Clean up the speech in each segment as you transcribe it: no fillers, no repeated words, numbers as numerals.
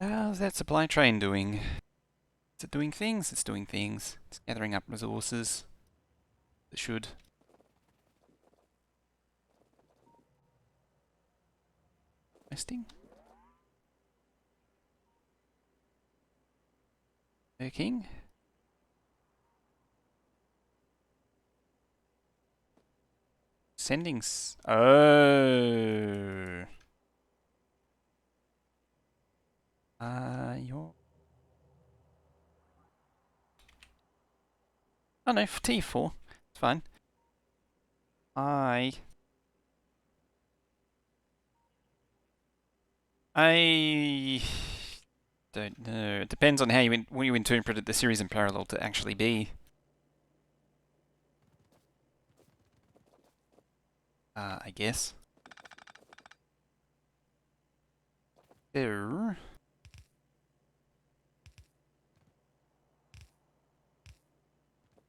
How's that supply train doing? Is it doing things? It's doing things. It's gathering up resources. It should. Resting? Working? Sendings. Oh. You're. Oh no, for T4. It's fine. I. I don't know. It depends on how what you interpreted the series in parallel to actually be. I guess. There.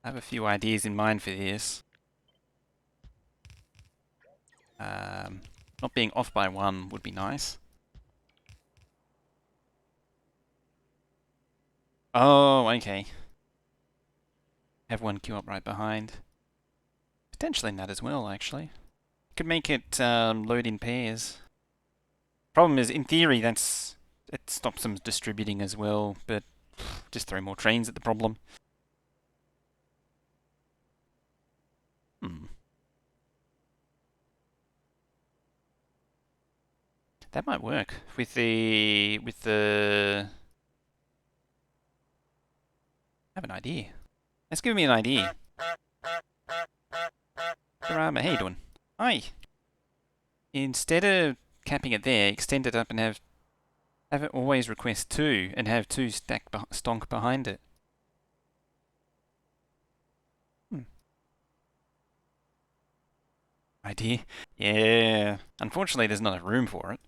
I have a few ideas in mind for this. Not being off by one would be nice. Oh, okay. Have one queue up right behind. Potentially that as well, actually. Could make it load in pairs. Problem is, in theory, it stops them distributing as well, but just throw more trains at the problem. Hmm. That might work with the. I have an idea. Let's give me an idea. Karama, how you doing? Hi. Instead of capping it there, extend it up and have it always request two and have two stonk behind it. Hmm. Idea? Yeah. Unfortunately, there's not enough room for it.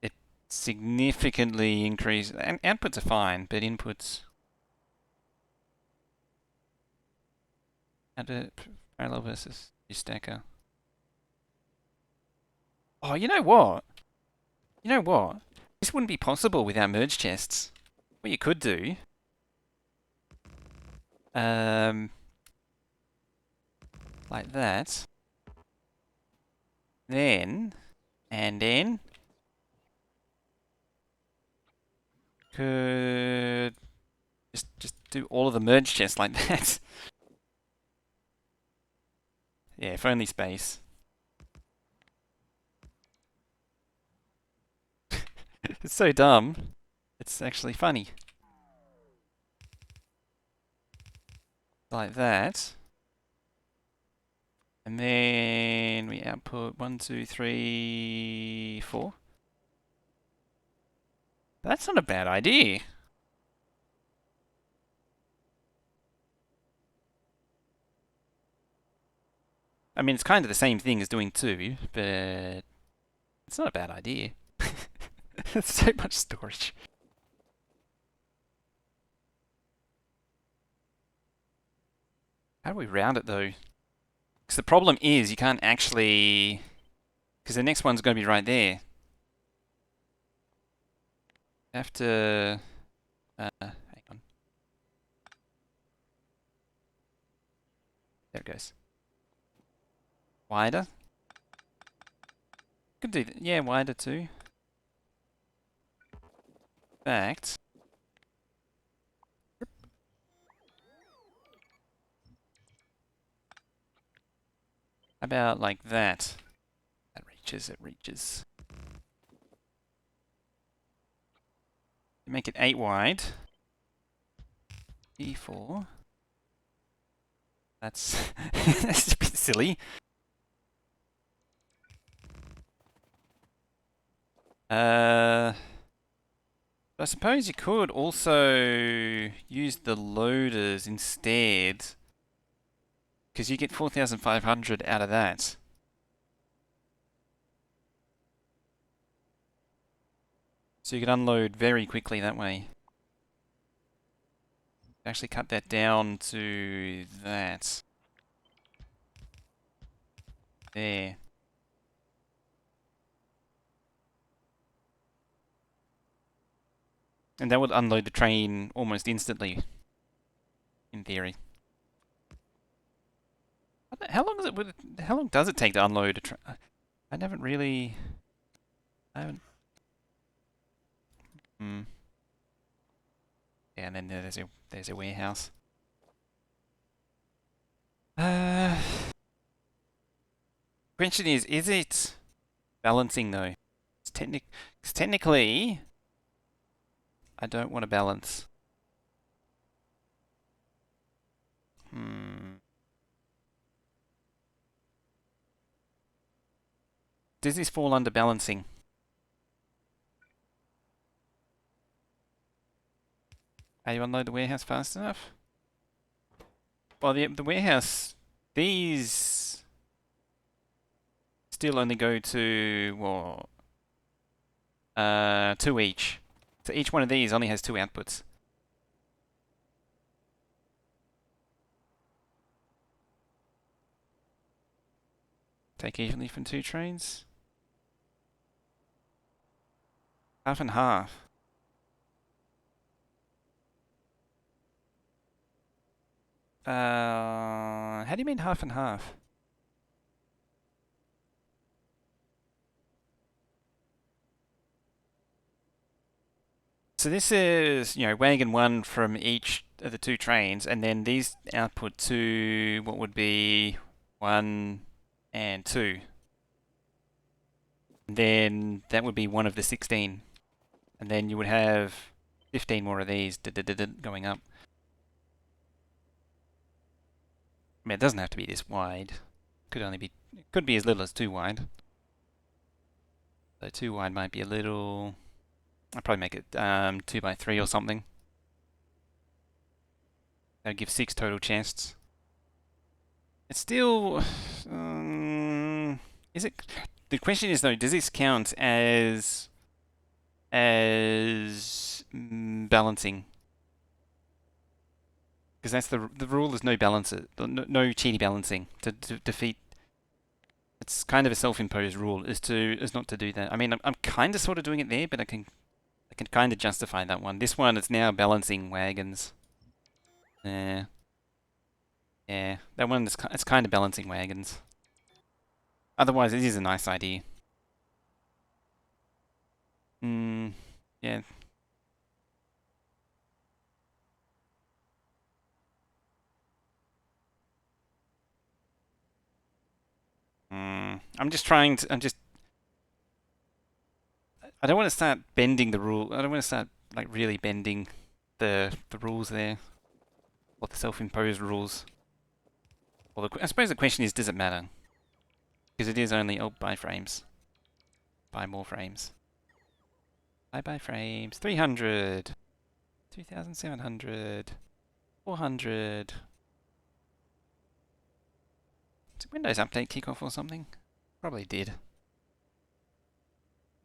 It significantly increases. And outputs are fine, but inputs. How to parallel versus stacker. Oh, you know what? You know what? This wouldn't be possible without merge chests. What you could do, um, like that, then, and then, could just do all of the merge chests like that. Yeah, if only space. It's so dumb. It's actually funny. Like that. And then we output 1, 2, 3, 4. That's not a bad idea. I mean, it's kind of the same thing as doing 2, but it's not a bad idea. It's so much storage. How do we round it though? Because the problem is you can't actually. Because the next one's going to be right there. You have to. Hang on. There it goes. Wider. Could do that. Yeah, wider too. In fact. How about like that? That reaches, it reaches. Make it 8 wide. E4. That's that's a bit silly. I suppose you could also use the loaders instead, because you get 4,500 out of that. So you can unload very quickly that way. Actually cut that down to that. There. And that would unload the train almost instantly, in theory. How long how long does it take to unload a train? I haven't really... I haven't... Hmm. Yeah, and then there's a warehouse. Uh, Question is it balancing though? It's 'cause technically, I don't want to balance. Hmm. Does this fall under balancing? Are you unload the warehouse fast enough? Well, the warehouse, these still only go to, well, two each. So each one of these only has two outputs. Take evenly from two trains. Half and half. How do you mean half and half? So this is, wagon one from each of the two trains, and then these output to what would be one and two. And then that would be one of the 16. And then you would have 15 more of these going up. I mean, it doesn't have to be this wide. Could be as little as 2 wide. So 2 wide might be a little... I'd probably make it 2x3 or something. That'd give 6 total chests. It's still... is it... The question is though, does this count as balancing? Because that's the rule is no balancer, no cheaty balancing to defeat. It's kind of a self-imposed rule is not to do that. I mean, I'm kind of sort of doing it there, but I can kind of justify that one. This one, it's now balancing wagons. Yeah, yeah. That one it's kind of balancing wagons. Otherwise, it is a nice idea. Yeah. I'm just trying to. I don't want to start bending the rule. I don't want to start like really bending the rules there, or the self-imposed rules. Well, I suppose the question is, does it matter? Because it is only buy frames, buy more frames, buy frames. 300, 2,700, 400. Did Windows Update kick off or something? Probably did.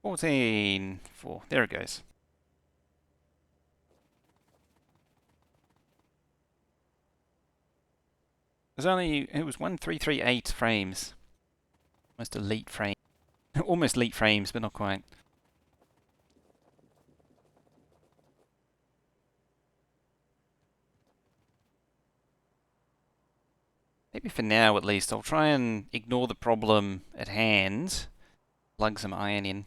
14, 4. There it goes. It was 1338 frames. Almost elite frame. Almost elite frames, but not quite. Maybe for now at least, I'll try and ignore the problem at hand. Plug some iron in.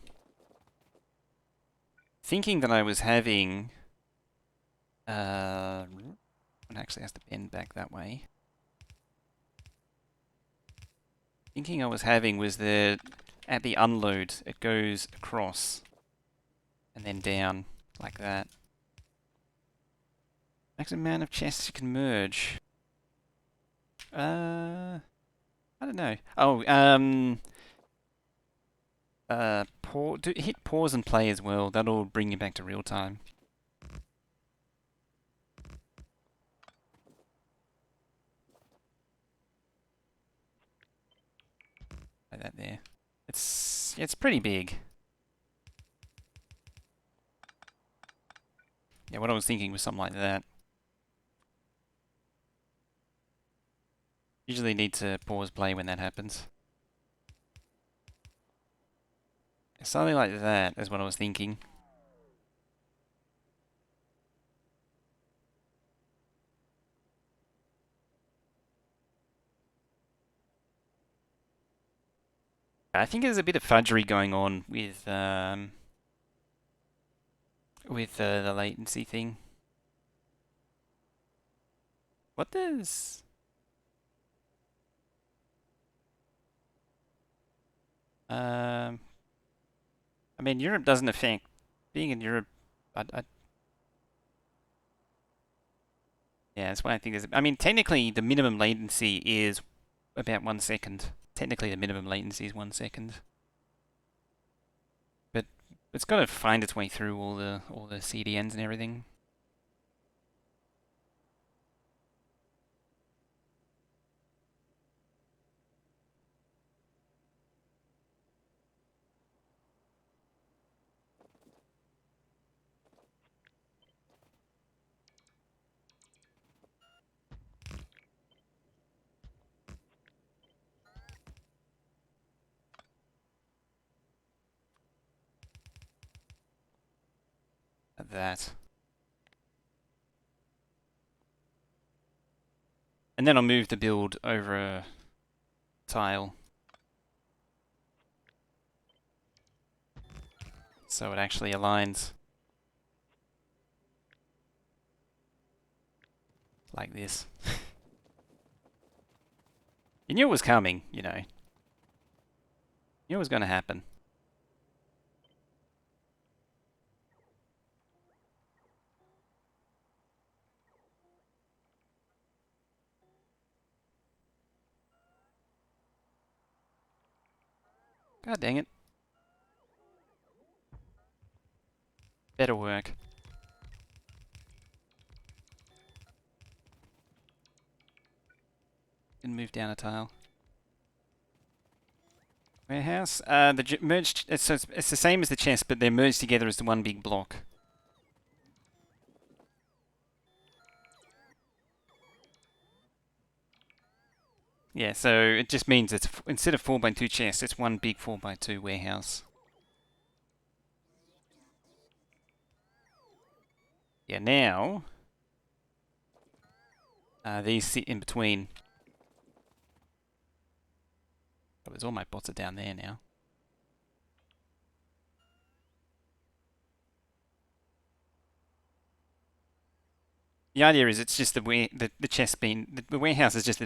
Thinking that I was having... it actually has to bend back that way. Thinking I was having was that at the unload, it goes across and then down like that. Maximum amount of chests you can merge. I don't know. Oh, hit pause and play as well. That'll bring you back to real time. Like that there. It's pretty big. Yeah, what I was thinking was something like that. Usually need to pause play when that happens. Something like that is what I was thinking. I think there's a bit of fudgery going on with the latency thing. What does... Um, I mean, Europe doesn't affect... Being in Europe, yeah, that's why I think there's... I mean, technically, the minimum latency is about 1 second. Technically, the minimum latency is 1 second. But it's got to find its way through all the CDNs and everything. That. And then I'll move the build over a tile so it actually aligns like this. You knew it was coming, you know. You knew it was going to happen. God dang it. Better work. Didn't move down a tile. Warehouse. The merged. It's the same as the chest, but they're merged together as the one big block. Yeah, so it just means it's instead of 4x2 chests, it's one big 4x2 warehouse. Yeah, now these sit in between. Oh, there's all my bots are down there now. The idea is it's just the chest being the warehouse is just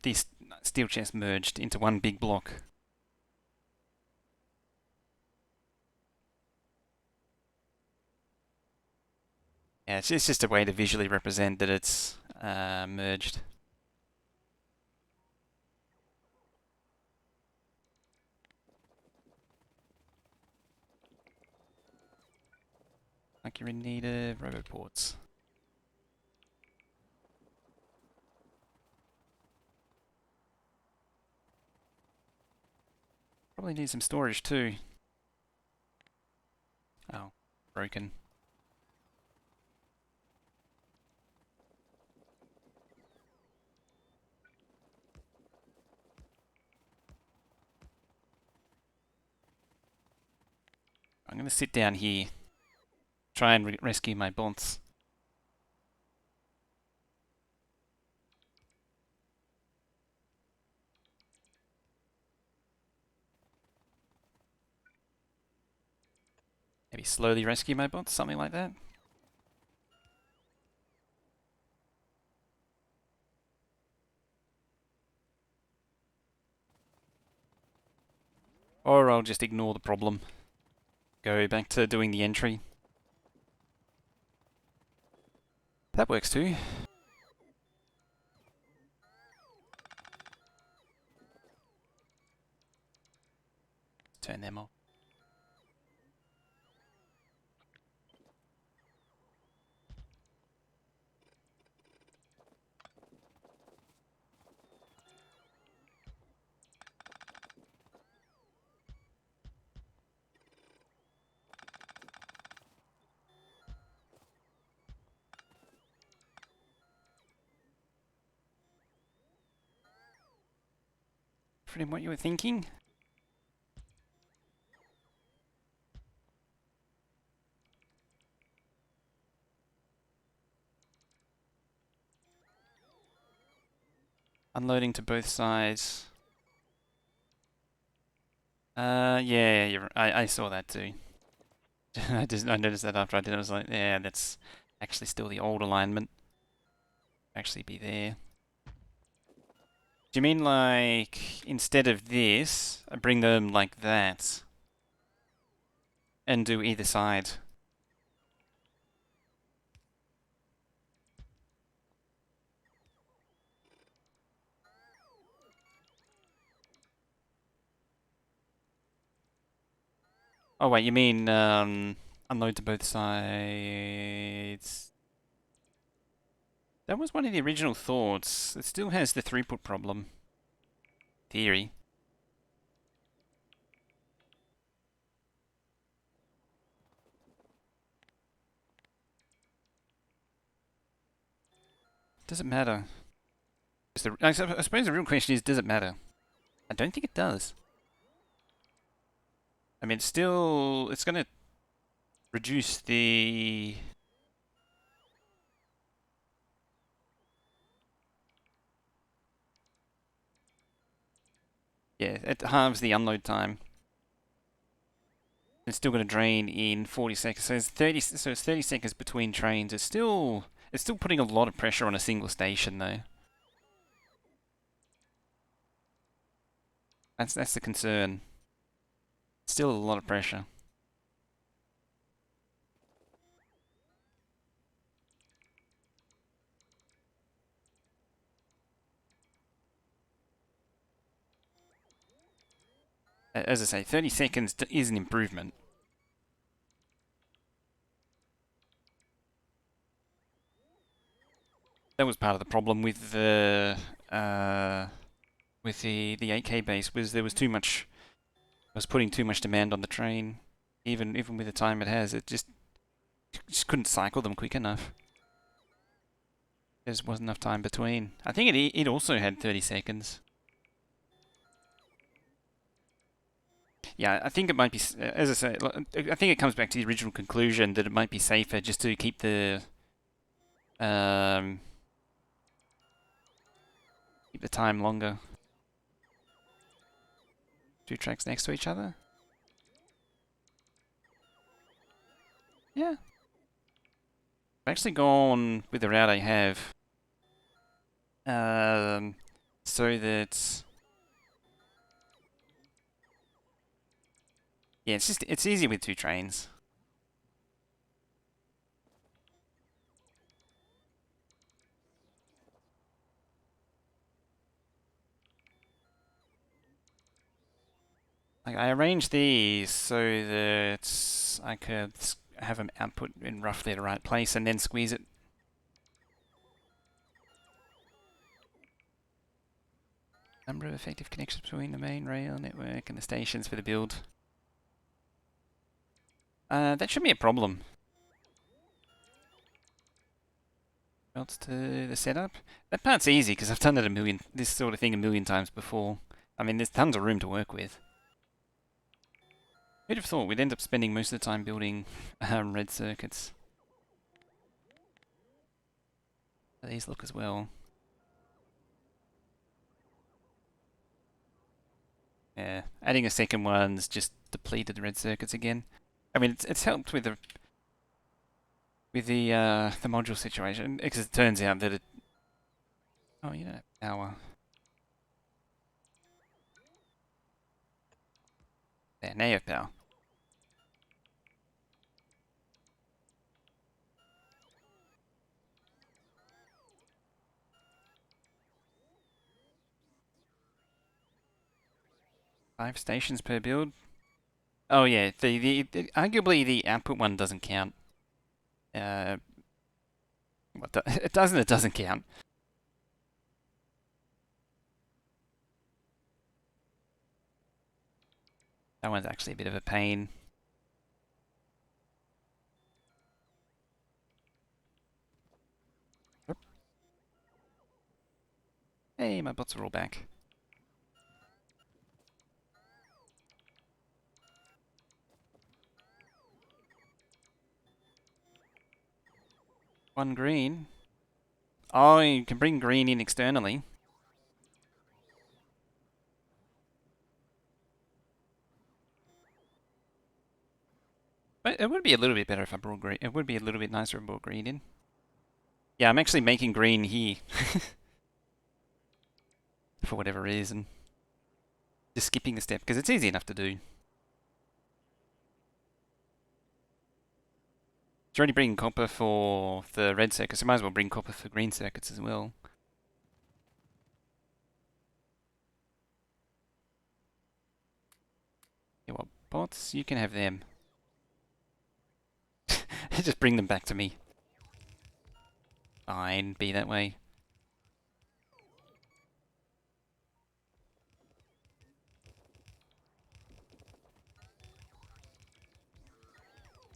these steel chests merged into one big block. Yeah, it's just a way to visually represent that it's merged. Like you're in need of roboports. Probably need some storage too. Oh, broken. I'm going to sit down here, try and rescue my bots. Maybe slowly rescue my bots, something like that. Or I'll just ignore the problem. Go back to doing the entry. That works too. Turn them off. From what you were thinking? Unloading to both sides. Yeah, I saw that too. I noticed that after I did it. I was like, yeah, that's actually still the old alignment. Actually be there. Do you mean like instead of this, I bring them like that and do either side? Oh wait, you mean unload to both sides? That was one of the original thoughts. It still has the throughput problem. Theory. Does it matter? I suppose the real question is, does it matter? I don't think it does. I mean, it's going to reduce the... Yeah, it halves the unload time. It's still going to drain in 40 seconds. So it's 30 seconds between trains. It's still putting a lot of pressure on a single station though. That's the concern. Still a lot of pressure. As I say, 30 seconds is an improvement. That was part of the problem with the 8K base was there was too much. I was putting too much demand on the train, even with the time it has. It just couldn't cycle them quick enough. There just wasn't enough time between. I think it also had 30 seconds. Yeah, I think it might be, as I say, I think it comes back to the original conclusion that it might be safer just to um, keep the time longer. Two tracks next to each other. Yeah. I've actually gone with the route I have, um, so that yeah, it's easy with two trains. Like I arranged these so that I could have them output in roughly the right place and then squeeze it. Number of effective connections between the main rail network and the stations for the build. That shouldn't be a problem. Else to the setup. That part's easy because I've done it this sort of thing a million times before. I mean, there's tons of room to work with. Who'd have thought we'd end up spending most of the time building red circuits? These look as well. Yeah, adding a second one's just depleted the red circuits again. I mean, it's helped with the module situation because it turns out that it. Oh, you don't have power. There, now you have power. Five stations per build. Oh yeah, arguably the output one doesn't count. Uh, it doesn't. It doesn't count. That one's actually a bit of a pain. Hey, my bots are all back. One green. Oh, you can bring green in externally. it would be a little bit better if I brought green. It would be a little bit nicer if I brought green in. Yeah, I'm actually making green here. For whatever reason. Just skipping the step, because it's easy enough to do. It's already bringing copper for the red circuits, so might as well bring copper for green circuits as well. Yeah, what, bots? You can have them. Just bring them back to me. Fine, be that way.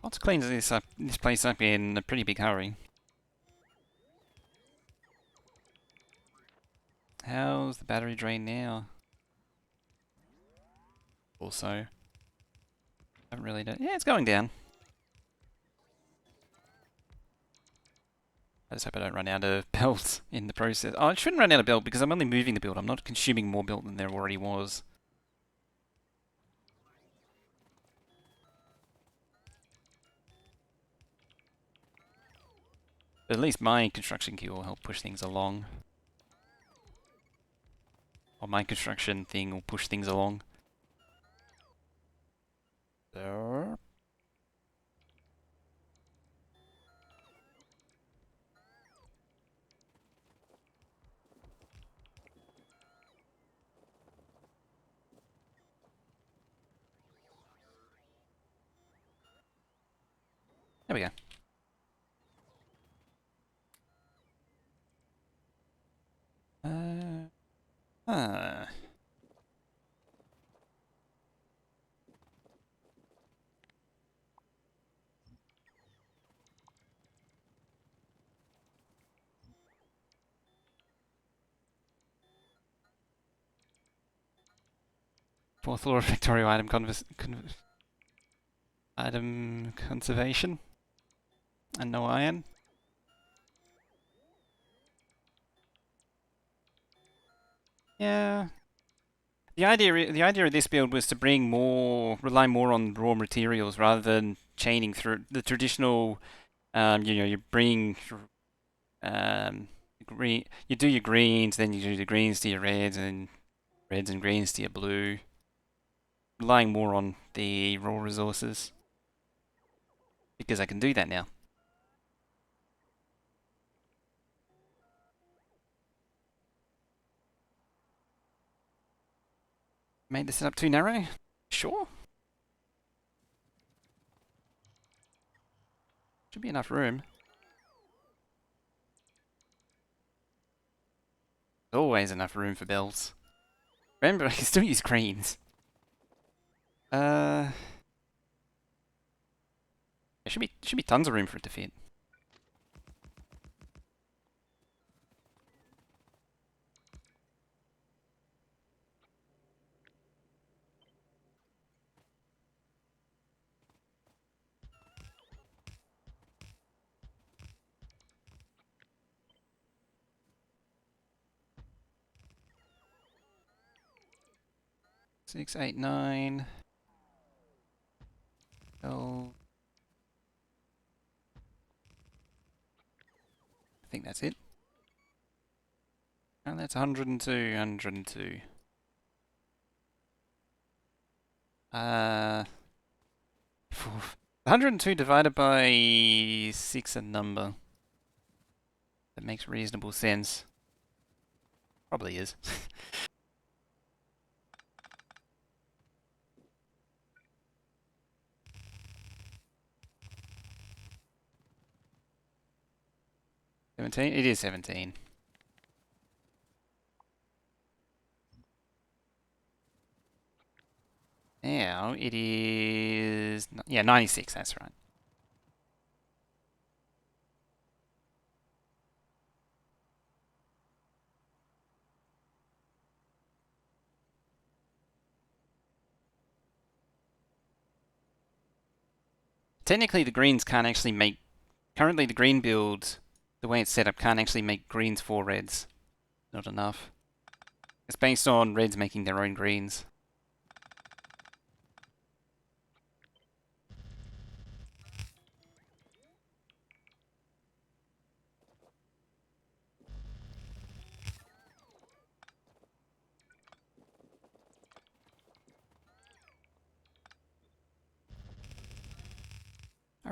Bots cleans this place up in a pretty big hurry. How's the battery drain now? Also, haven't really done. Yeah, it's going down. I just hope I don't run out of belt in the process. Oh, I shouldn't run out of belt because I'm only moving the build. I'm not consuming more belt than there already was. But at least my construction queue will help push things along. Or my construction thing will push things along. There. There we go. Huh. Fourth law of Factorio item conservation. And no iron. Yeah. The idea of this build was to rely more on raw materials rather than chaining through the traditional. You bring green. You do your greens, then you do the greens to your reds, and reds and greens to your blue. Relying more on the raw resources because I can do that now. Made the setup too narrow? Sure. Should be enough room. Always enough room for bells. Remember, I can still use cranes. There should be tons of room for it to fit. Six, eight, nine. Oh, I think that's it. And that's 102, 102. 102 divided by 6 a number. That makes reasonable sense. Probably is. $17? It is 17. Now it is... Yeah, 96, that's right. Technically, the greens can't actually make... Currently, the green build, the way it's set up, can't actually make greens for reds. Not enough. It's based on reds making their own greens.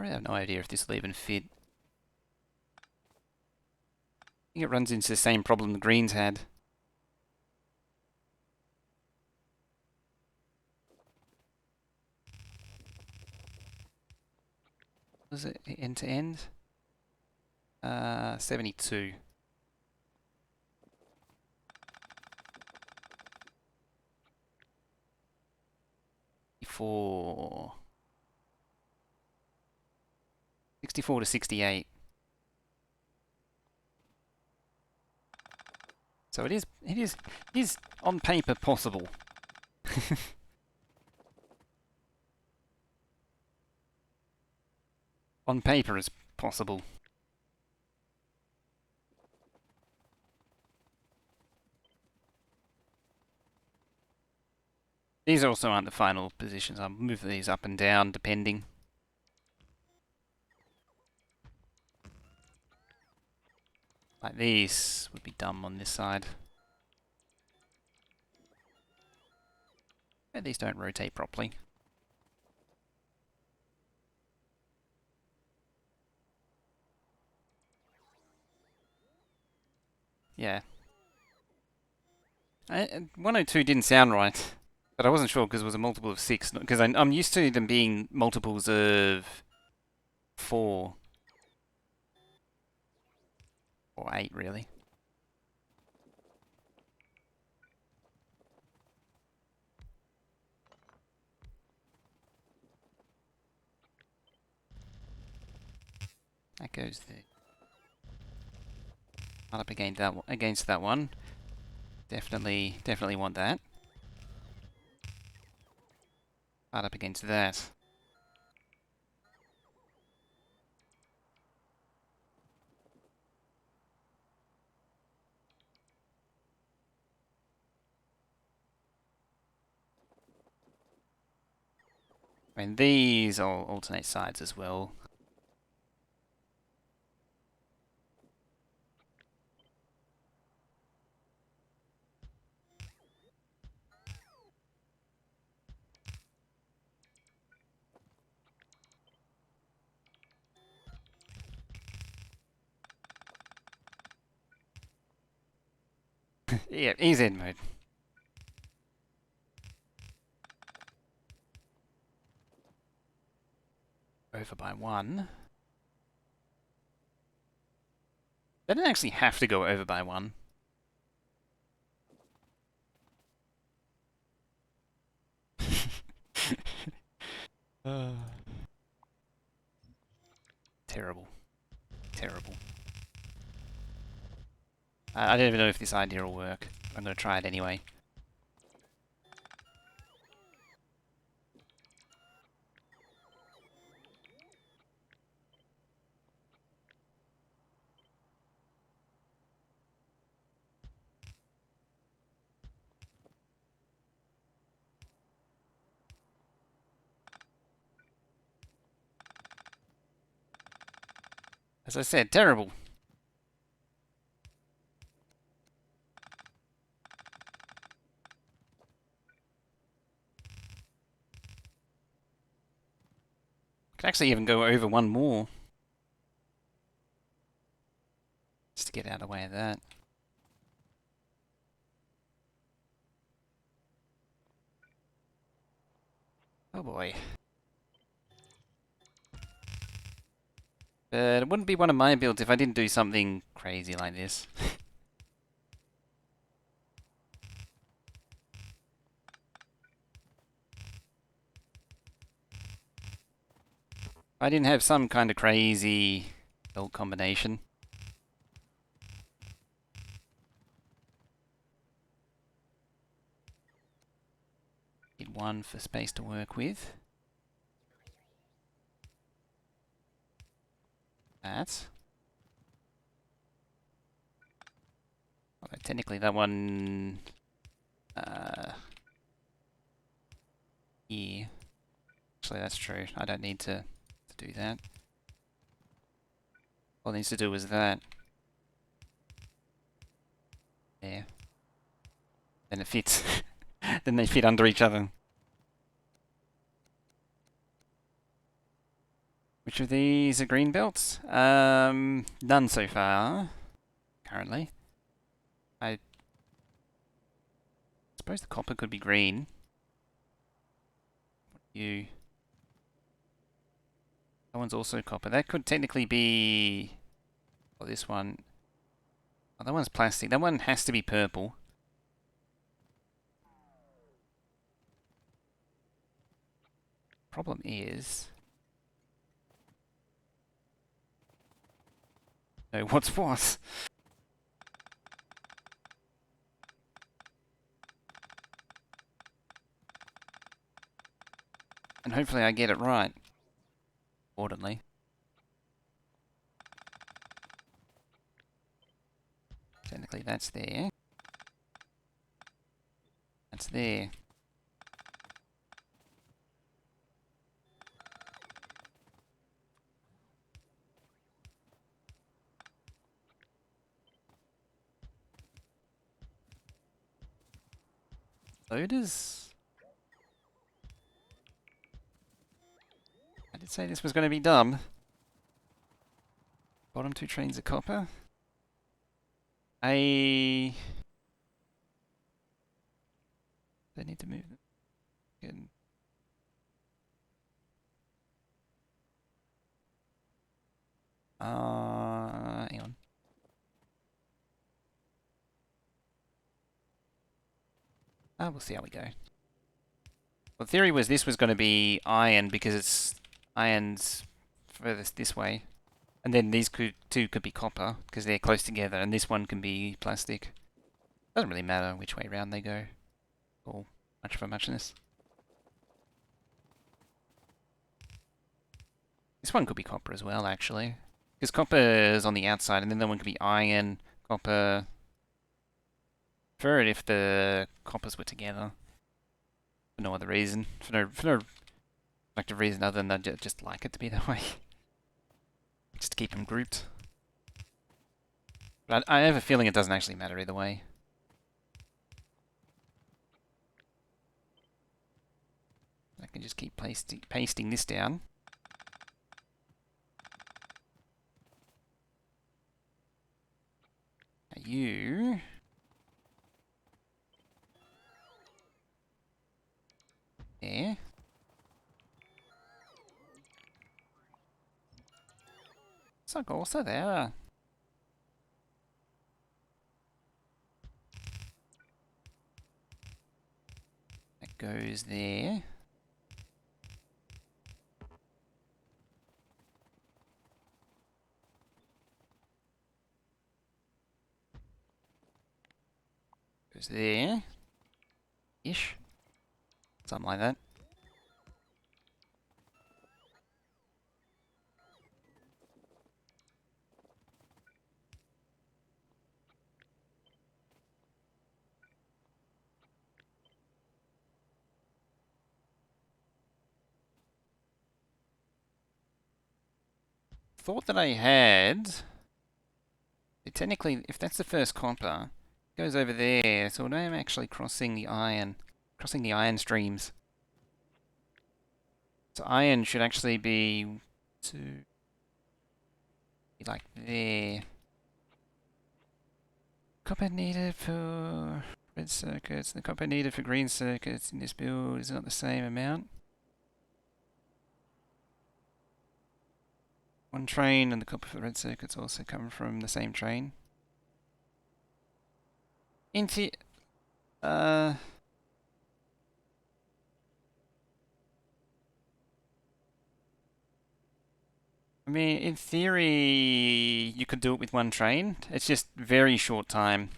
really have no idea if this will even fit. I think it runs into the same problem the greens had. Was it end to end? 72. 64 to 68. So it is on paper possible. On paper is possible. These also aren't the final positions. I'll move these up and down depending. Like these would be dumb on this side. Yeah, these don't rotate properly. Yeah. 102 didn't sound right, but I wasn't sure because it was a multiple of 6. Because I'm used to them being multiples of 4. Or 8, really. That goes there. Up against that one. Definitely want that. Right up against that. I mean, these all alternate sides as well. Yeah, EZ mode. Over by 1. They don't actually have to go over by 1. Terrible. Terrible. I don't even know if this idea will work. I'm going to try it anyway. As I said, terrible. Could actually even go over 1 more. Just to get out of the way of that. Oh boy. But it wouldn't be one of my builds if I didn't do something crazy like this. I didn't have some kind of crazy build combination. Need 1 for space to work with. That. Although technically that one... here. Actually, that's true. I don't need to do that. All it needs to do is that. There. Then it fits. Then they fit under each other. Which of these are green belts? None so far, currently. I suppose the copper could be green. You. That one's also copper. That could technically be... Oh, this one. Oh, that one's plastic. That one has to be purple. Problem is... No, what's what? And hopefully I get it right. Importantly. Technically that's there. That's there. Loaders? I did say this was going to be dumb. Bottom two trains of copper. They need to move them. Good. Hang on. We'll see how we go. Well, the theory was this was going to be iron because it's iron's furthest this way. And then these two could be copper because they're close together, and this one can be plastic. Doesn't really matter which way round they go. Or much of a muchness. This one could be copper as well, actually. Because copper is on the outside, and then that one could be iron, copper. Prefer it if the coppers were together. For no other reason. For no effective reason other than I just like it to be that way. Just to keep them grouped. But I have a feeling it doesn't actually matter either way. I can just keep pasting this down. Now you... There. So also there. That goes there. Goes there. Ish. Something like that. Thought that I had... Technically, if that's the first copper, it goes over there, so I am actually crossing the iron streams. So iron should actually be like there. Copper needed for red circuits. The copper needed for green circuits in this build is not the same amount. One train and the copper for the red circuits also come from the same train. I mean, in theory, you could do it with one train. It's just very short time.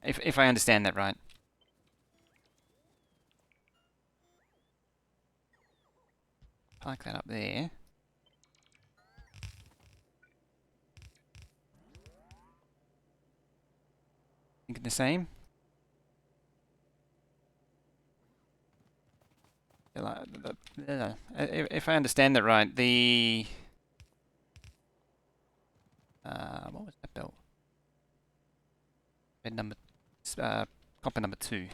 If I understand that right. Park that up there. Think the same? If I understand that right, the... what was that belt? Red number... copper number 2.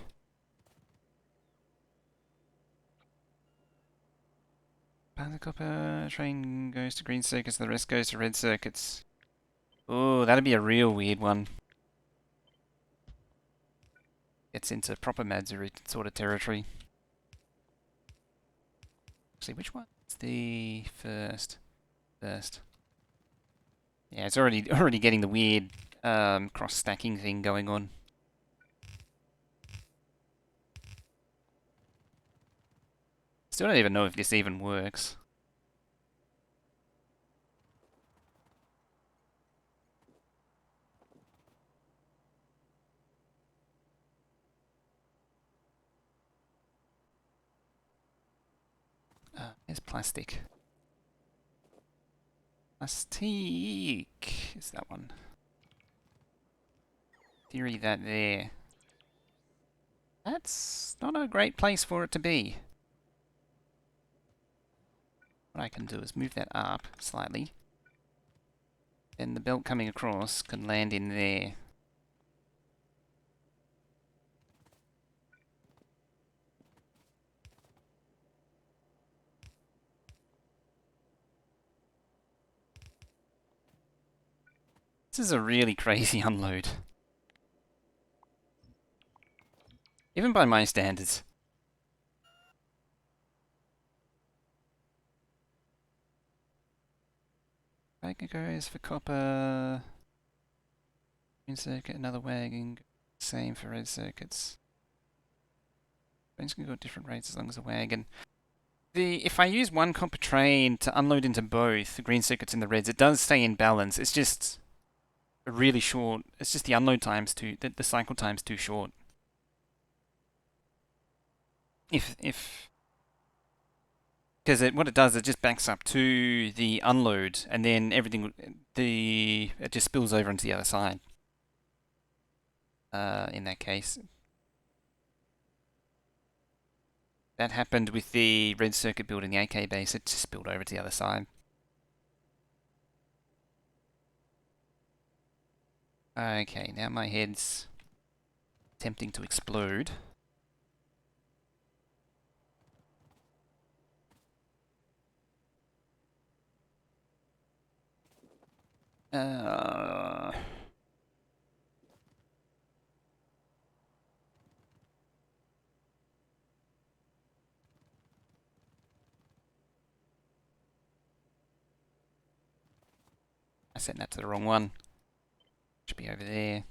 Power the copper, train goes to green circuits, the rest goes to red circuits. Oh, that'd be a real weird one. Gets into proper Matsuri sort of territory. Actually, which one's the first? First. Yeah, it's already getting the weird cross-stacking thing going on. Still don't even know if this even works. There's plastic. Plastic is that one. Theory that there. That's not a great place for it to be. What I can do is move that up slightly. Then the belt coming across can land in there. This is a really crazy unload. Even by my standards. Wagon goes for copper. Green circuit, another wagon. Same for red circuits. Trains can go at different rates as long as a wagon. If I use one copper train to unload into both the green circuits and the reds, it does stay in balance. It's just a really short. It's just the unload time's the cycle time's too short. Because what it does, it just backs up to the unload, and then it just spills over into the other side. In that case, that happened with the red circuit build in the AK base. It just spilled over to the other side. Okay, now my head's tempting to explode. I sent that to the wrong one. Should be over there.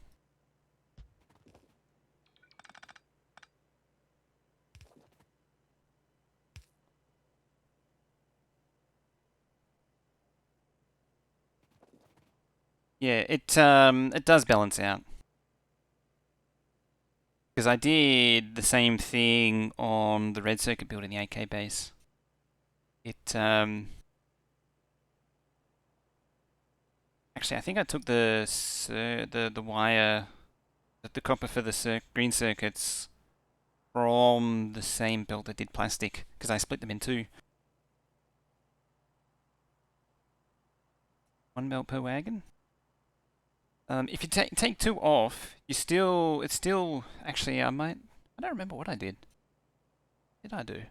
Yeah, it does balance out. Because I did the same thing on the red circuit build in the AK base. Actually, I think I took the wire, the copper for the green circuits from the same belt that did plastic, because I split them in two. One belt per wagon. If you take two off, it's still. Actually, I don't remember what I did. What did I do?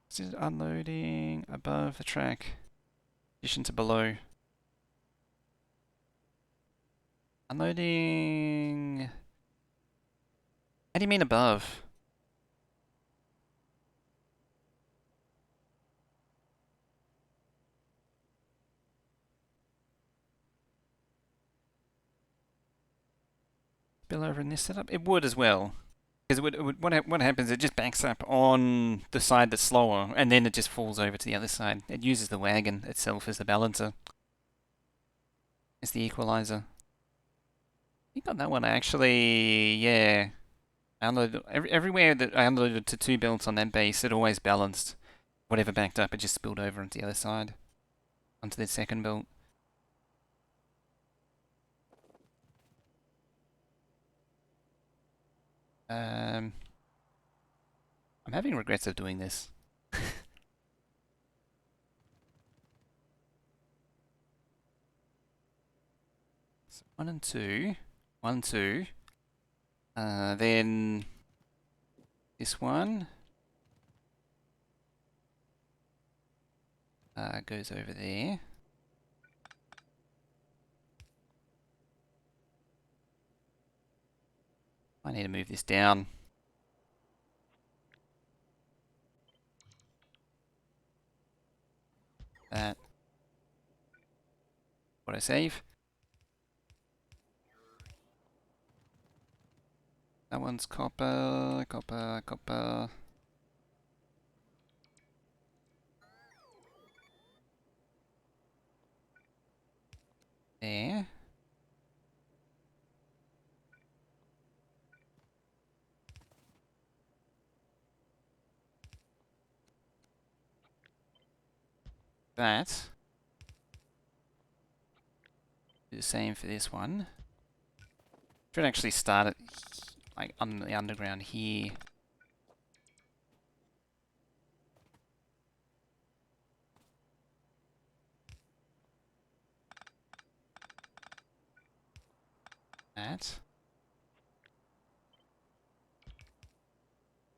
This is unloading above the track. Addition to below. Unloading. How do you mean above? Spill over in this setup? It would as well. Because what happens, it just backs up on the side that's slower, and then it just falls over to the other side. It uses the wagon itself as the balancer. It's the equalizer. I think on that one, I actually, yeah. I unloaded, everywhere that I unloaded to two belts on that base, it always balanced. Whatever backed up, it just spilled over onto the other side. Onto the second belt. I'm having regrets of doing this. So 1 and 2. 1, 2. Then this one goes over there. I need to move this down. That. Auto save. That one's copper, copper, copper. There. That. Do the same for this one. Should actually start it like on the underground here. That.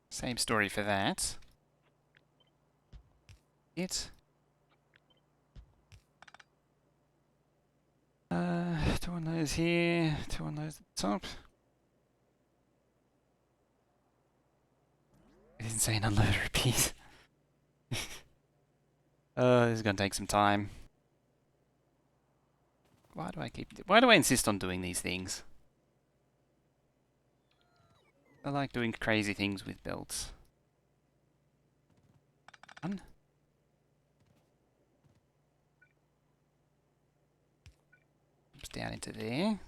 Same story for that. It. Two on those here, two on those at the top. It didn't say an unloader repeat. This is gonna take some time. Why do I insist on doing these things? I like doing crazy things with belts. One. Jumps down into there.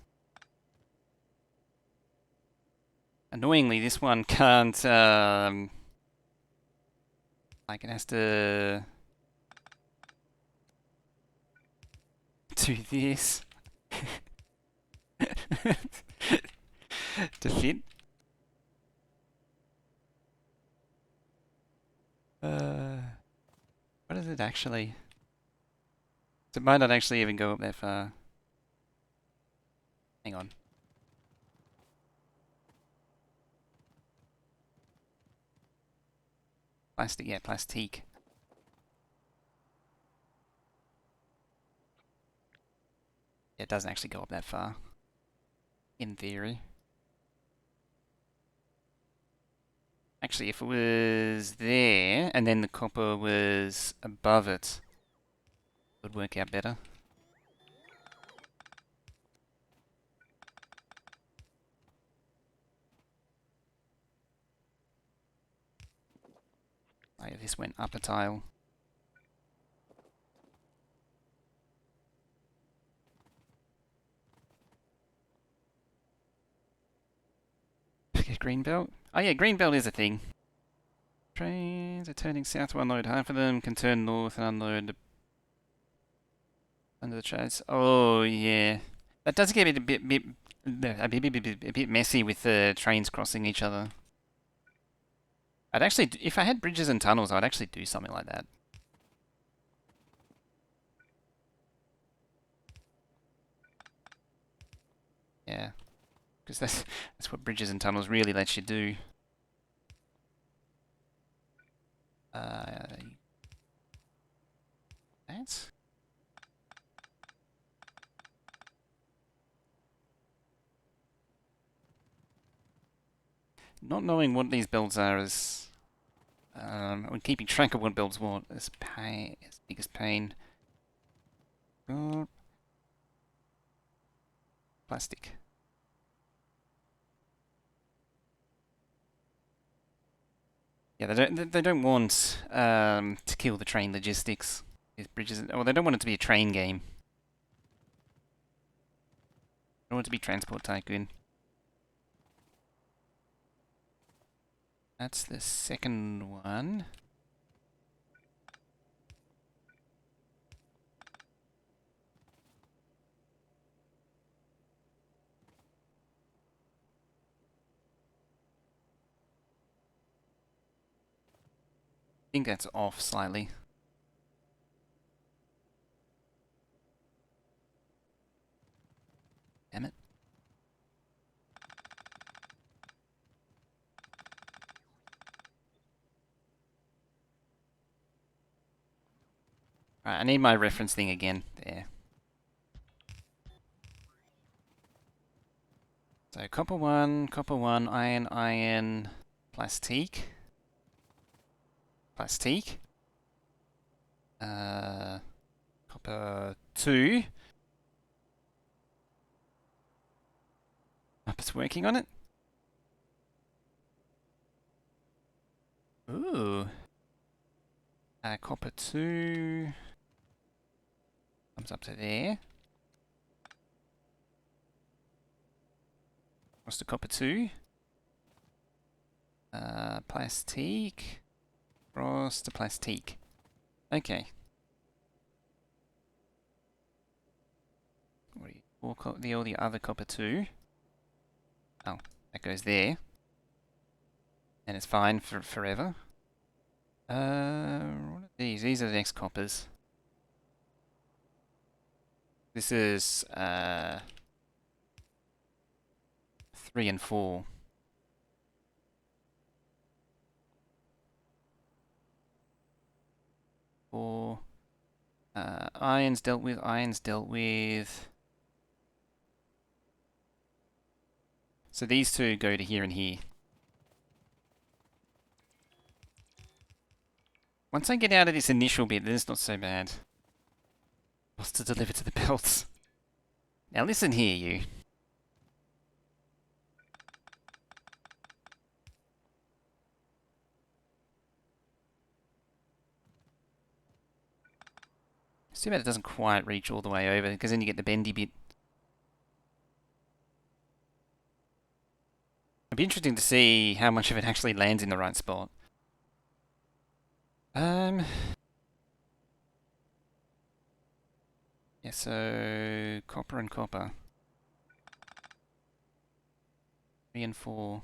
Annoyingly, this one can't, like it has to do this to fit. What is it actually? It might not actually even go up that far. Hang on. Plastic, yeah, plastique. Yeah, it doesn't actually go up that far. In theory. Actually, if it was there, and then the copper was above it, it would work out better. Oh, yeah, this went up a tile. Okay, green belt. Oh yeah, green belt is a thing. Trains are turning south to unload. Half of them can turn north and unload under the trains. Oh yeah, that does get a bit messy with the trains crossing each other. I'd actually, if I had bridges and tunnels, I'd actually do something like that. Yeah, because that's what bridges and tunnels really lets you do. That. Not knowing what these builds are is, when keeping track of what builds what is pain, is biggest pain. Oh, plastic. Yeah, they don't want to kill the train logistics. These bridges, well, they don't want it to be a train game. They want it to be Transport Tycoon. That's the second one. I think that's off slightly. Damn it. Right, I need my reference thing again. There. So copper 1, iron, plastique. Plastique. Copper 2. It's working on it. Ooh. Copper 2 comes up to there. What's the copper 2? Plastique. Cross to plastique. Okay. What do you, all the other copper 2? Oh, that goes there. And it's fine for forever. What are these? These are the next coppers. This is 3 and 4. 4. Iron's dealt with. Iron's dealt with. So these two go to here and here. Once I get out of this initial bit, it's not so bad. What's to deliver to the belts? Now listen here, you. It's too bad it doesn't quite reach all the way over, because then you get the bendy bit. It'd be interesting to see how much of it actually lands in the right spot. Yeah, so copper and copper. 3 and 4.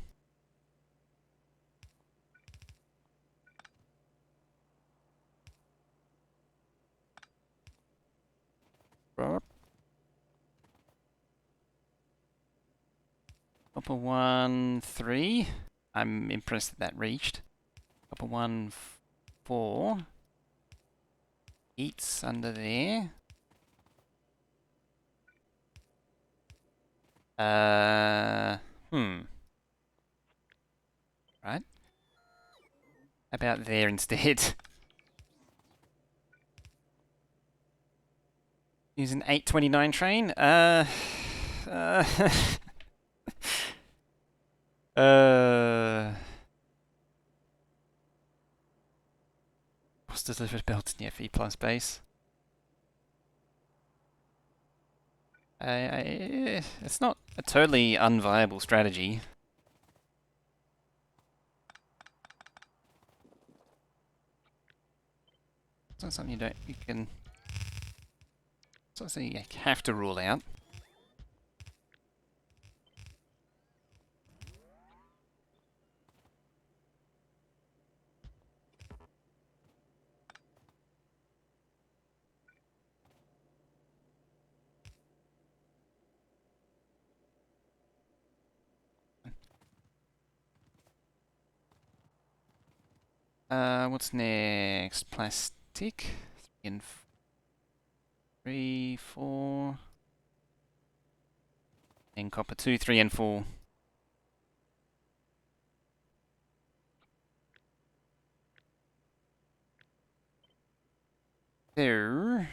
Copper 1, 3. I'm impressed that reached. Copper 1, 4. Eats under there. Right. About there instead. Use an 829 train. What's delivered belt in the FE plus base? It's not a totally unviable strategy. It's not something you can. It's not something you have to rule out. What's next? Plastic. 3 and 3, 4. And copper 2, 3 and 4. There.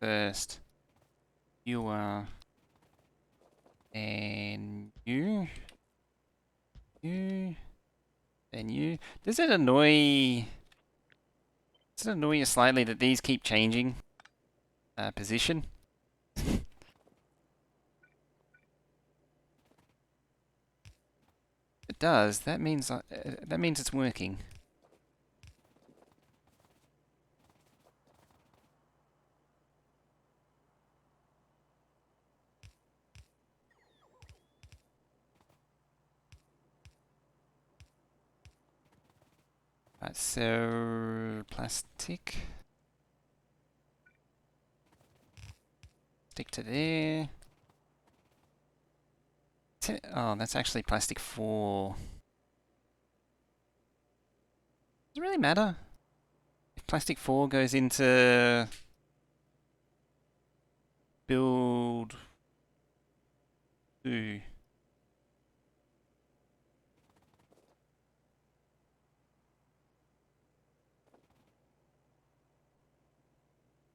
First, you are, and you, and you. Does it annoy? Does it annoy you slightly that these keep changing position? It does. That means it's working. Right, so plastic. Stick to there. Oh, that's actually plastic 4. Does it really matter? If plastic 4 goes into build 2.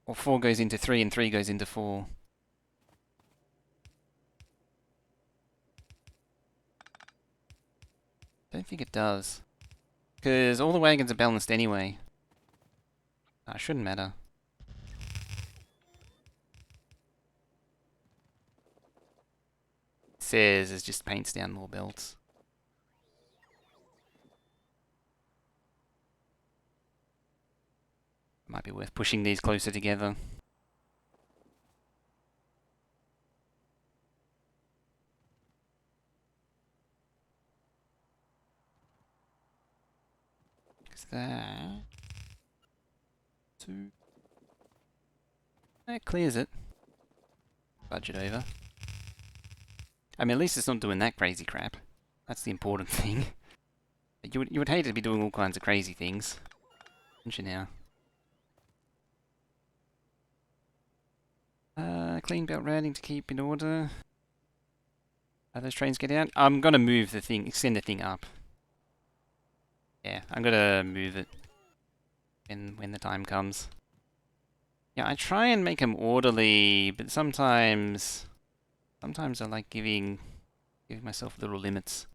Or 4 goes into 3 and 3 goes into 4. Don't think it does. Because all the wagons are balanced anyway. It shouldn't matter. It says it just paints down more belts. Might be worth pushing these closer together. Because that clears it. Budget over. I mean, at least it's not doing that crazy crap. That's the important thing. You would hate to be doing all kinds of crazy things, wouldn't you now? Clean belt routing to keep in order. Those trains get out. I'm gonna move the thing, extend the thing up. Yeah, I'm gonna move it when the time comes. Yeah, I try and make them orderly, but sometimes I like giving myself little limits.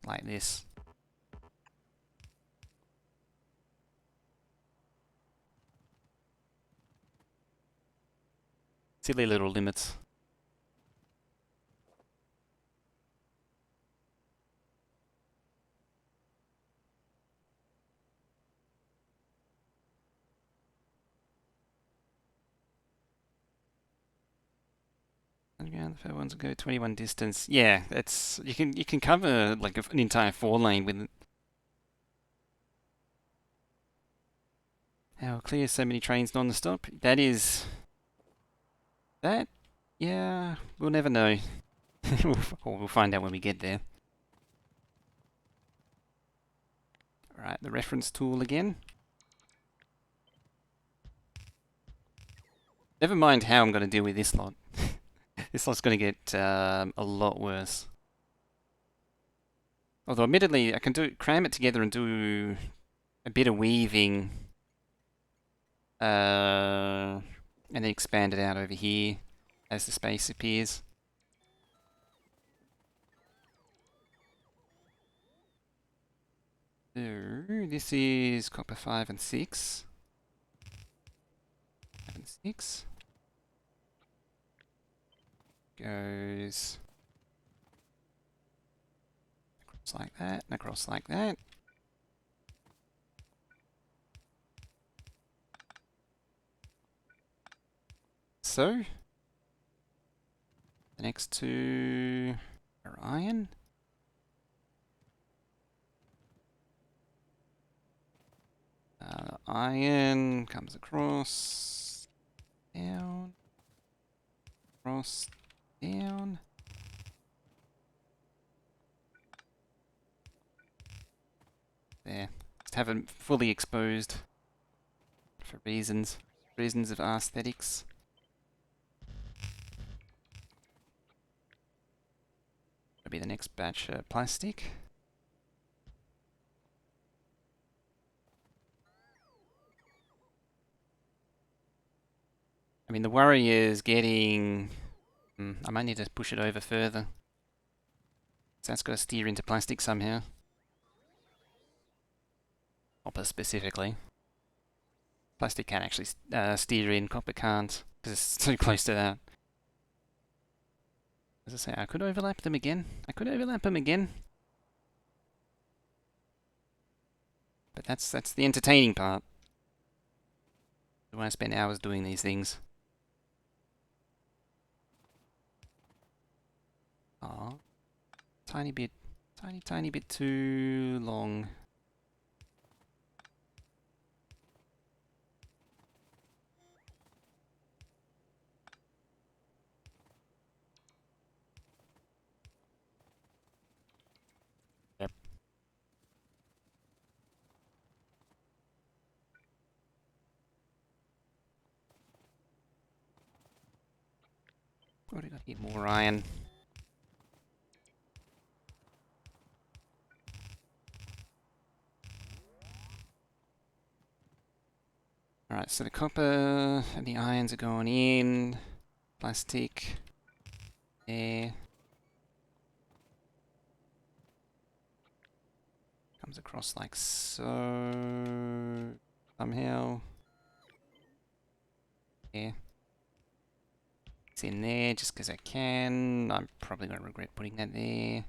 Like this. Silly little limits. Underground, the fair ones go 21 distance. Yeah, that's you can cover like an entire 4 lane with it. How clear so many trains non-stop? That is that. Yeah, we'll never know. We'll find out when we get there. Alright, the reference tool again. Never mind how I'm going to deal with this lot. This lot's going to get a lot worse. Although, admittedly, I can cram it together and do a bit of weaving, and then expand it out over here as the space appears. So, this is copper 5 and 6. 5 and 6. Goes across like that, and across like that. So, the next two are iron. Iron comes across, down, across, down. There. Just have them fully exposed for reasons of aesthetics. That'll be the next batch of plastic. I mean, the worry is getting... I might need to push it over further. So that's got to steer into plastic somehow. Copper specifically. Plastic can actually steer in, copper can't, because it's too close to that. As I say, I could overlap them again. But that's the entertaining part. I want to spend hours doing these things. Oh, tiny bit too long. Yep. What do we got here? More iron. Alright, so the copper and the irons are going in. Plastic. There. Comes across like so. Somehow. Yeah. It's in there just because I can. I'm probably going to regret putting that there.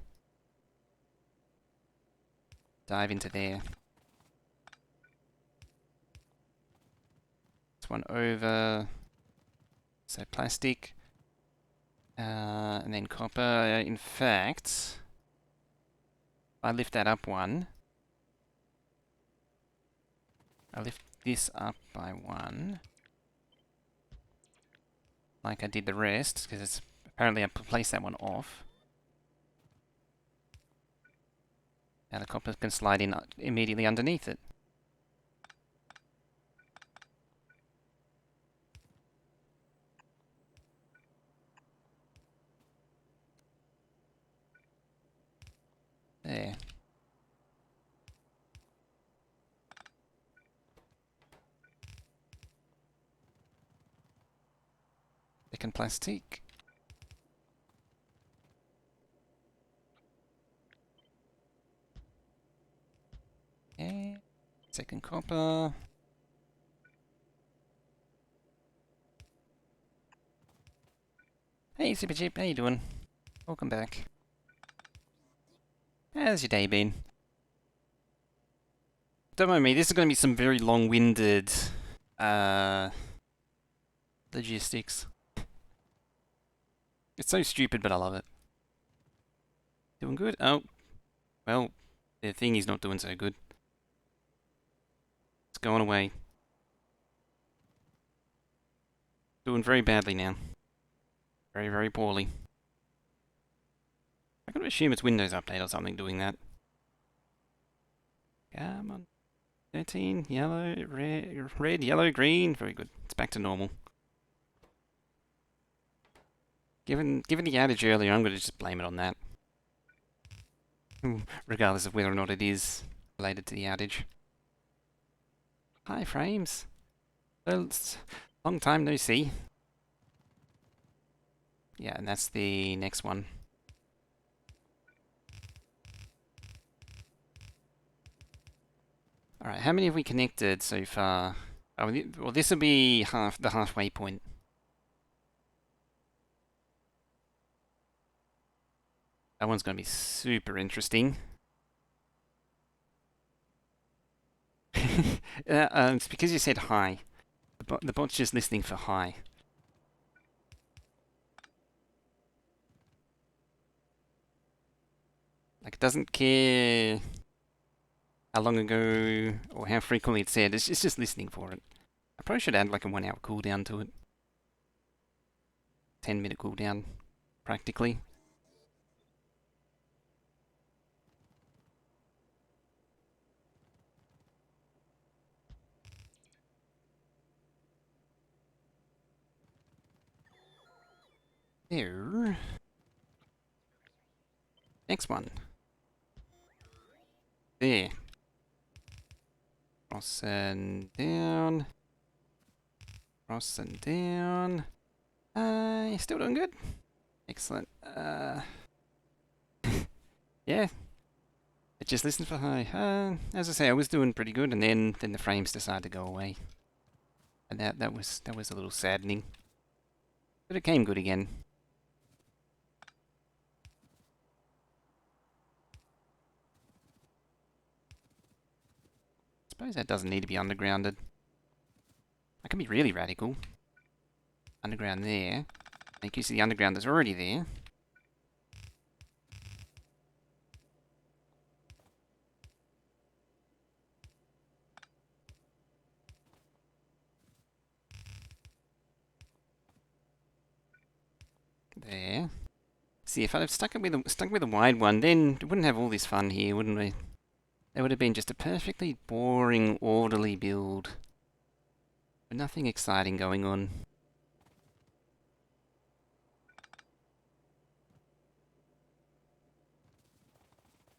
Dive into there. This one over. So plastic. And then copper. In fact, I lift that up one. I lift this up by one. Like I did the rest, because it's apparently I placed that one off. Now the copper can slide in immediately underneath it. There. Second plastic. Yeah. Second copper. Hey Super Chip, how you doing? Welcome back. How's your day been? Don't mind me, this is going to be some very long-winded logistics. It's so stupid, but I love it. Doing good? Oh, well, the thing is not doing so good. It's going away. Doing very badly now. Very, very poorly. I gotta assume it's Windows Update or something doing that. Come on. 13, yellow, red, yellow, green. Very good. It's back to normal. Given the outage earlier, I'm gonna just blame it on that. Regardless of whether or not it is related to the outage. Hi, Frames. Well, long time no see. Yeah, and that's the next one. Alright, how many have we connected so far? Oh, well, this will be the halfway point. That one's going to be super interesting. It's because you said hi. The bot's just listening for hi. Like, it doesn't care how long ago or how frequently it's said. It's just listening for it. I probably should add like a 1 hour cooldown to it. 10-minute cooldown, practically. There. Next one. There. Cross and down. Cross and down. You're still doing good. Excellent. Yeah. It just listened for hi. As I say, I was doing pretty good, and then the frames decided to go away, and that was a little saddening. But it came good again. Suppose that doesn't need to be undergrounded. I can be really radical. Underground there. Make use of the underground that's already there. There. See, if I'd have stuck with a wide one, then we wouldn't have all this fun here, wouldn't we? It would have been just a perfectly boring, orderly build. With nothing exciting going on.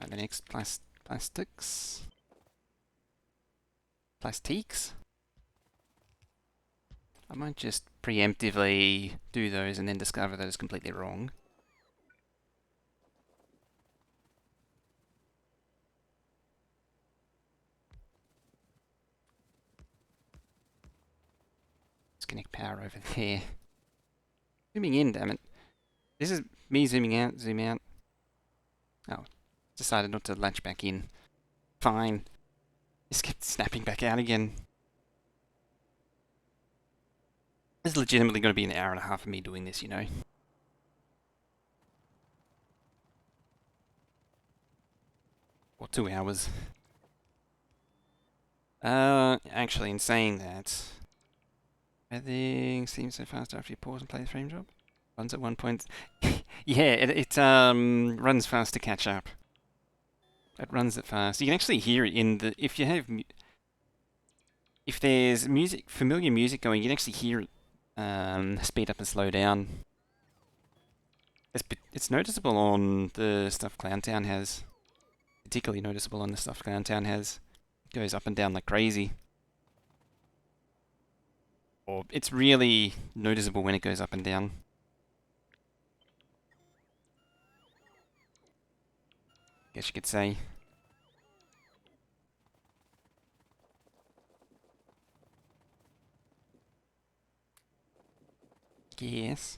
find the next plastics. Plastiques? I might just preemptively do those and then discover that it's completely wrong. Disconnect power over there. Zooming in, damn it. This is me zooming out, zoom out. Oh, decided not to latch back in. Fine. Just kept snapping back out again. This is legitimately going to be an hour and a half of me doing this, you know. Or 2 hours. Actually, in saying that, everything seems so fast after you pause and play the frame drop. Runs at 1 point. Yeah, it runs fast to catch up. It runs it fast. You can actually hear it in the... If there's music, familiar music going, you can actually hear it speed up and slow down. It's noticeable on the stuff Clowntown has. Particularly noticeable on the stuff Clowntown has. It goes up and down like crazy. Or it's really noticeable when it goes up and down. Guess you could say. Yes.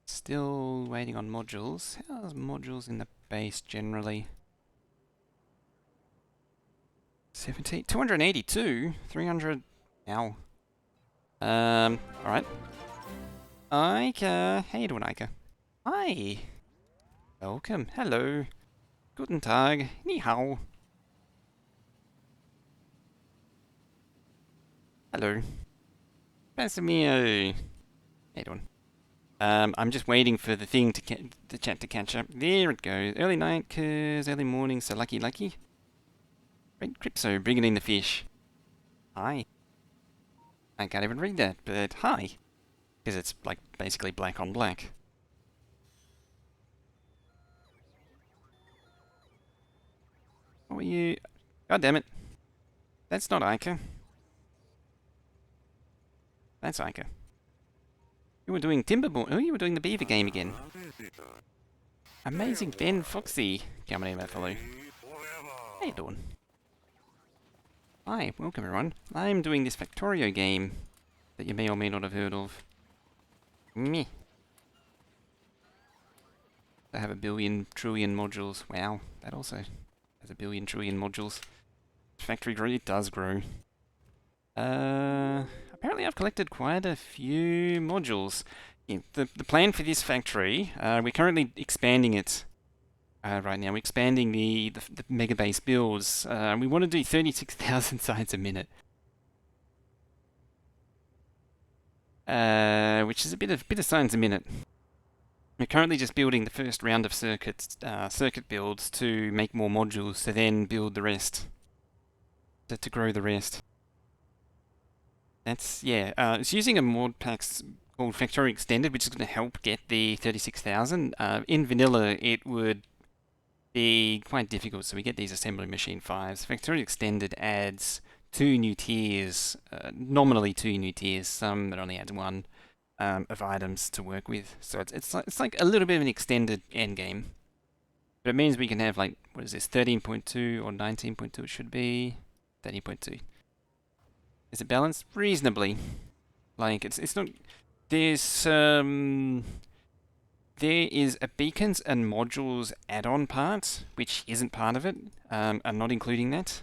Still waiting on modules. How's modules in the base generally? 17, 282, 300. Ow. Alright. Ika. How you doing, Ika? Hi. Welcome. Hello. Guten Tag. Ni hao. Hello. Passamio. How you doing? I'm just waiting for the thing to the chat to catch up. There it goes. Early night, cause early morning, so lucky. Great Crypto, bringing in the fish. Hi. I can't even read that, but hi. Because it's like basically black on black. What were you? God damn it. That's not Ica. That's Ica. You were doing Timberborn. Oh, you were doing the beaver game again. Amazing Ben Foxy. Coming in, that fellow. How you doing? Hi, welcome everyone. I'm doing this Factorio game that you may or may not have heard of. Meh. They have 1 trillion modules. Wow, that also has 1 trillion modules. Factory grow, it does grow. Apparently I've collected quite a few modules. Yeah, the plan for this factory, we're currently expanding it right now. We're expanding the Megabase builds. We want to do 36,000 signs a minute. Which is a bit of signs a minute. We're currently just building the first round of circuit builds to make more modules, to then build the rest. To grow the rest. That's, yeah, it's using a mod pack called Factorio Extended, which is going to help get the 36,000. In vanilla, it would be quite difficult, so we get these assembly machine 5s. Factorio Extended adds 2 new tiers, nominally 2 new tiers, some it only adds 1 of items to work with. So it's like a little bit of an extended endgame. But it means we can have, like, what is this, 13.2 or 19.2 it should be? 13.2. Is it balanced? Reasonably. Like, it's not... There is a beacons and modules add-on part, which isn't part of it. I'm not including that.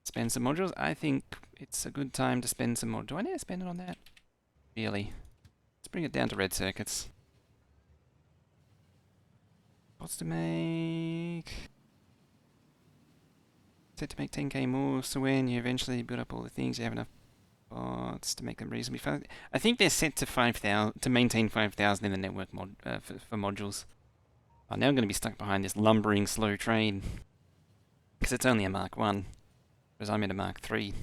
Spend some modules. I think it's a good time to spend some more. Do I need to spend it on that? Really? Let's bring it down to red circuits. What's to make? Set to make 10k more, so when you eventually build up all the things, you have enough bots to make them reasonably fast. I think they're set to 5,000 to maintain 5,000 in the network for modules. Oh, now I'm going to be stuck behind this lumbering slow train because it's only a Mark 1, whereas I'm in a Mark 3.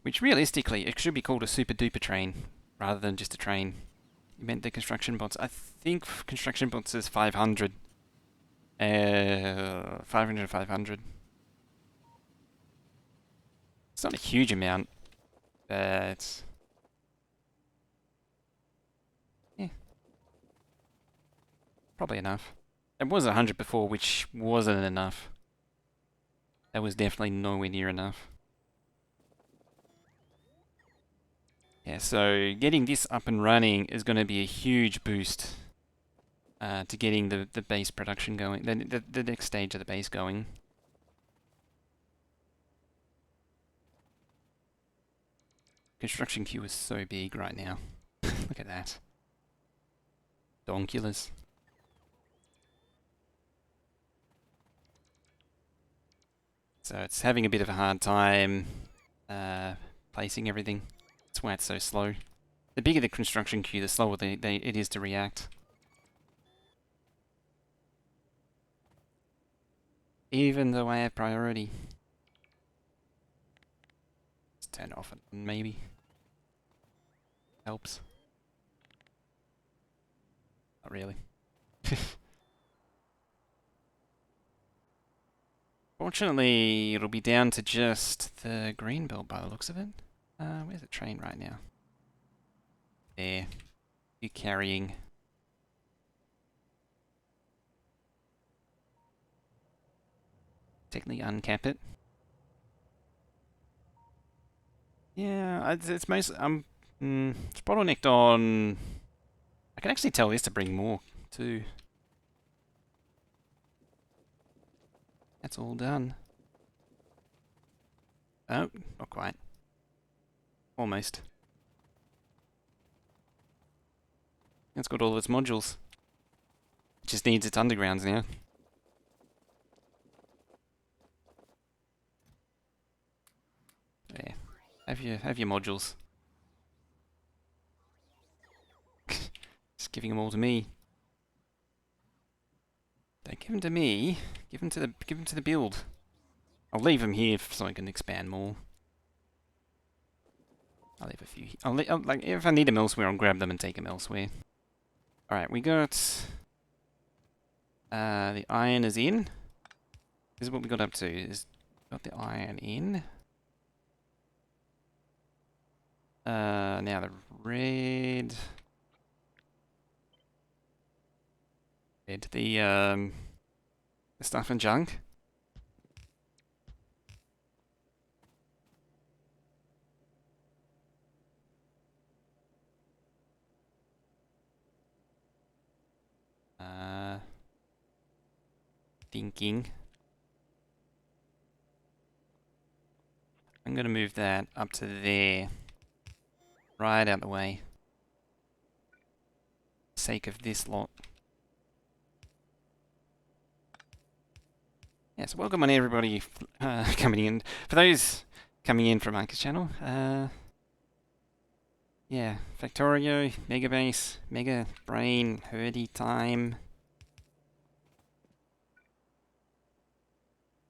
Which realistically, it should be called a super duper train. rather than just a train. You meant the construction bots. I think construction bots is 500. 500, 500. It's not a huge amount, but yeah, probably enough. It was 100 before, which wasn't enough. That was definitely nowhere near enough. Yeah, so getting this up and running is going to be a huge boost to getting the base production going, the next stage of the base going. Construction queue is so big right now. Look at that. Donkulous. So it's having a bit of a hard time placing everything. That's why it's so slow. The bigger the construction queue, the slower it is to react. Even though I have priority. Let's turn it off, maybe. Helps. Not really. Fortunately, it'll be down to just the green belt by the looks of it. Where's the train right now? There. You carrying. Technically uncap it. Yeah, it's most it's bottlenecked on. I can actually tell this to bring more too. That's all done. Oh, not quite. Almost. It's got all of its modules. It just needs its undergrounds now. There. Have your modules. Just giving them all to me. Don't give them to me. Give them to the build. I'll leave them here so I can expand more. I'll leave a few. Like if I need them elsewhere, I'll grab them and take them elsewhere. All right, we got the iron is in. This is what we got up to. Is got the iron in. Now the red. The stuff and junk. Thinking. I'm gonna move that up to there. Right out the way. Sake of this lot. Yes, welcome on everybody coming in. For those coming in from Mike's channel, yeah, Factorio, Megabase, Mega Brain, Herdy Time,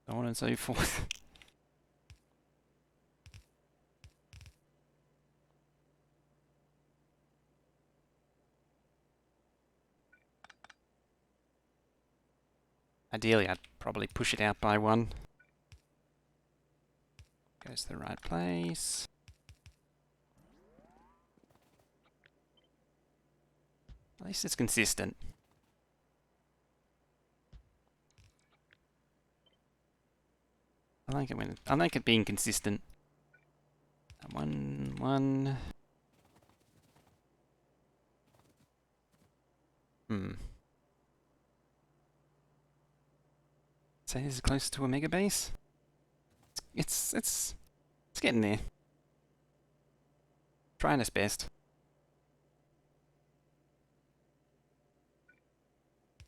so on and so forth. Ideally, I'd probably push it out by one. Goes to the right place. At least it's consistent. I like it being consistent. One. So this is close to a Megabase. It's getting there. Trying its best.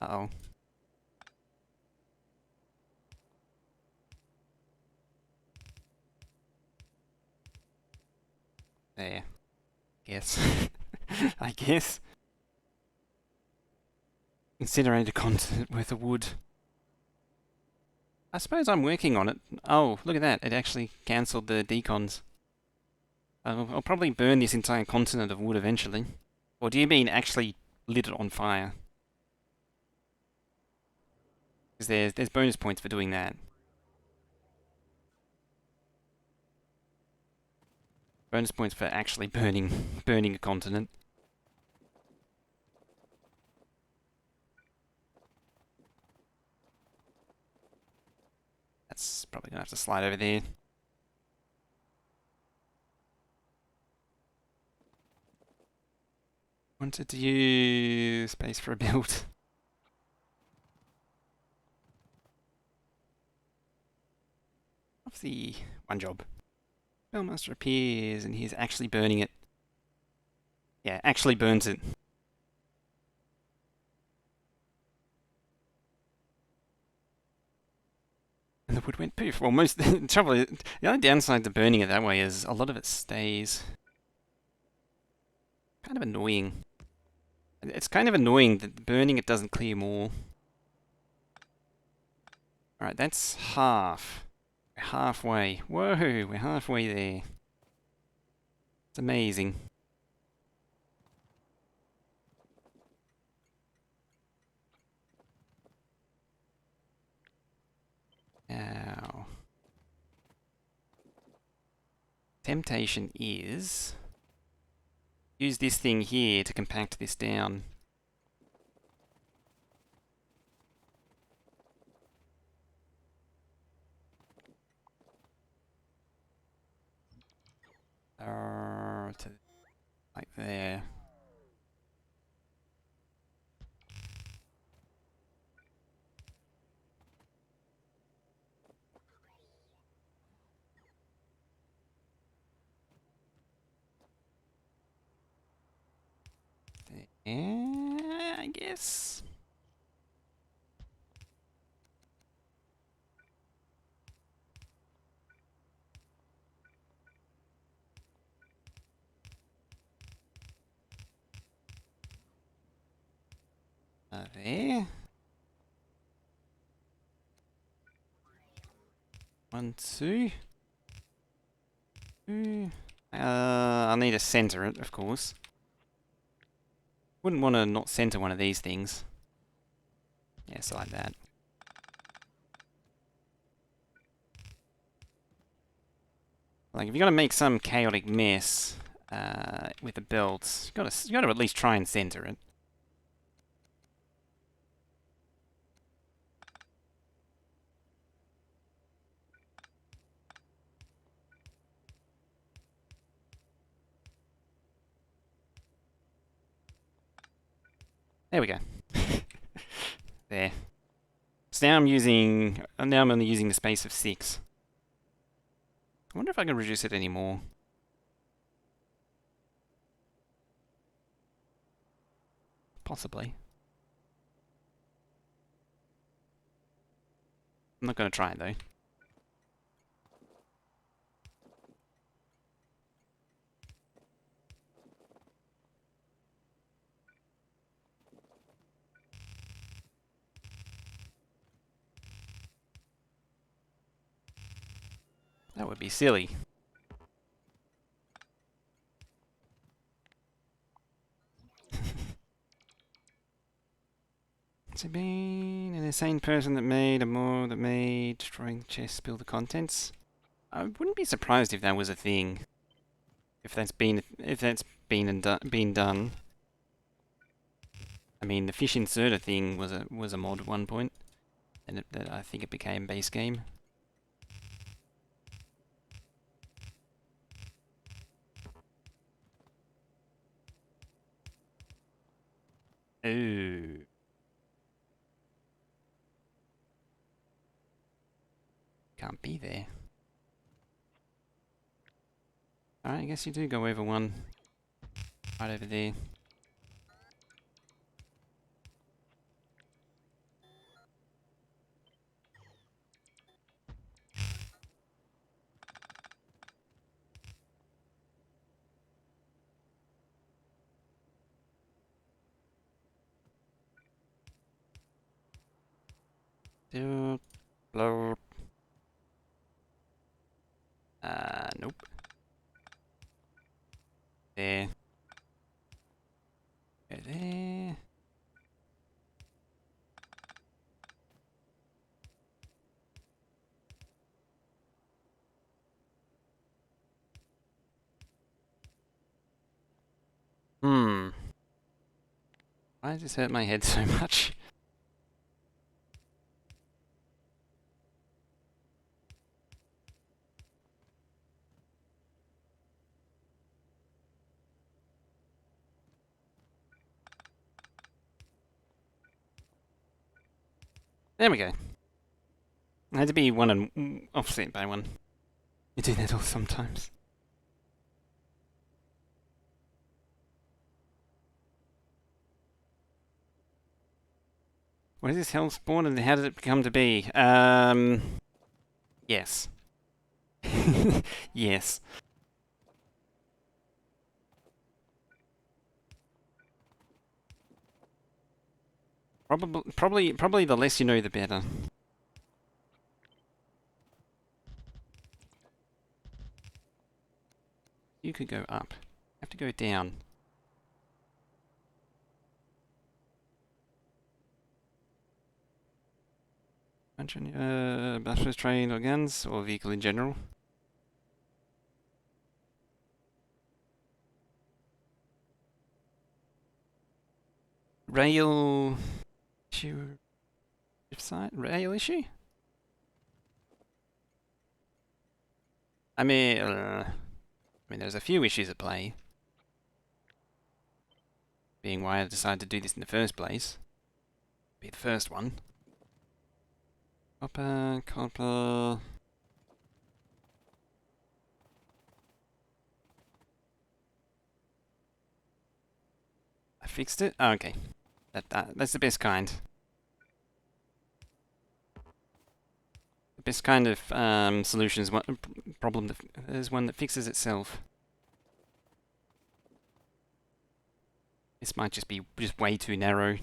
Uh-oh. There. Yes. I guess. Incinerator content worth of wood. I suppose I'm working on it. Oh, look at that. It actually cancelled the decons. I'll probably burn this entire continent of wood eventually. Or do you mean actually lit it on fire? Because there's bonus points for doing that. Bonus points for actually burning a continent. That's probably gonna have to slide over there. Wanted to use space for a build. Of the one job. Spellmaster appears and he's actually burning it. Yeah, actually burns it. And the wood went poof. Well, most the trouble is, the only downside to burning it that way is a lot of it stays. Kind of annoying. It's kind of annoying that burning it doesn't clear more. Alright, that's half. We're halfway. Whoa, we're halfway there. It's amazing. Now, temptation is use this thing here to compact this down. To like there. Yeah, I guess. There. 1, 2. I'll need to center it, of course. Wouldn't want to not center one of these things. Yeah, so like that. Like, if you're gonna make some chaotic mess with the belts, you gotta at least try and center it. There we go. There. So now I'm only using the space of 6. I wonder if I can reduce it any more. Possibly. I'm not going to try it though. That would be silly. Has it been an insane person that made destroying the chest, spill the contents? I wouldn't be surprised if that was a thing. If that's been done. I mean, the fish inserter thing was a mod at one point, and I think it became base game. Ooh. Can't be there. Alright, I guess you do go over one. Right over there. Do blow. Nope. Why does this hurt my head so much? There we go. I had to be one and offset by one. You do that all sometimes. What is this hell spawn and how did it become to be? Yes. Yes. Probably the less you know, the better. You could go up. You have to go down. Buses, train, or guns, or vehicle in general. Rail issue. Side rail issue. I mean, there's a few issues at play. Being why I decided to do this in the first place. Be the first one. Copper. I fixed it. Oh, okay, that's the best kind. The best kind of solution is one problem is one that fixes itself. This might just be way too narrow. I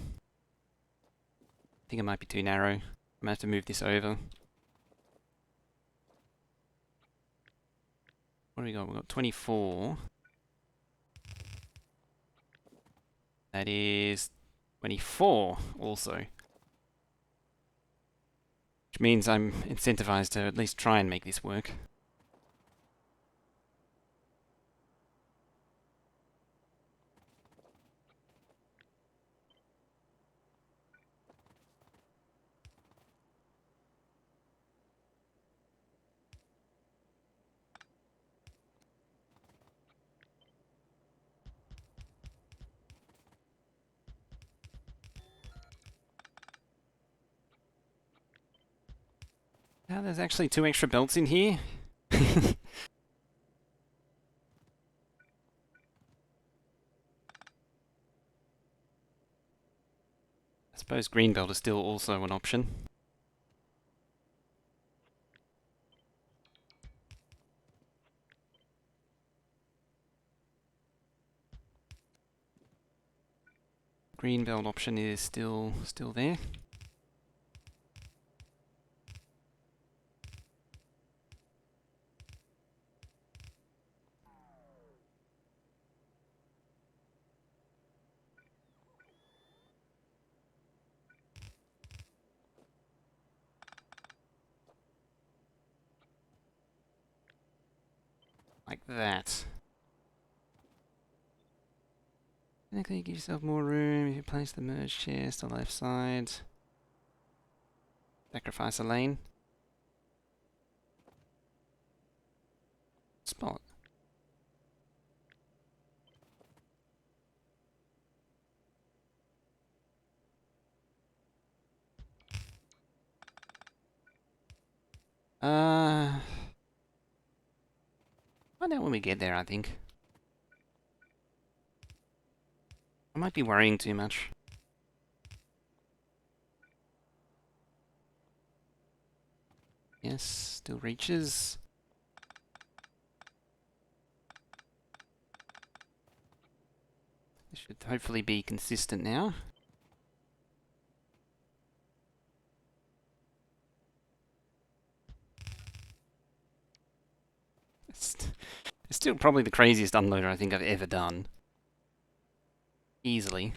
think it might be too narrow. I'm gonna have to move this over. What do we got? We've got 24. That is 24 also. Which means I'm incentivized to at least try and make this work. Now there's actually 2 extra belts in here. I suppose green belt is still also an option. Green belt option is still there. Like that. Technically, give yourself more room if you place the merge chest on the left side. Sacrifice a lane. Spot. Find out when we get there, I think. I might be worrying too much. Yes, still reaches. This should hopefully be consistent now. It's still probably the craziest unloader I think I've ever done. Easily.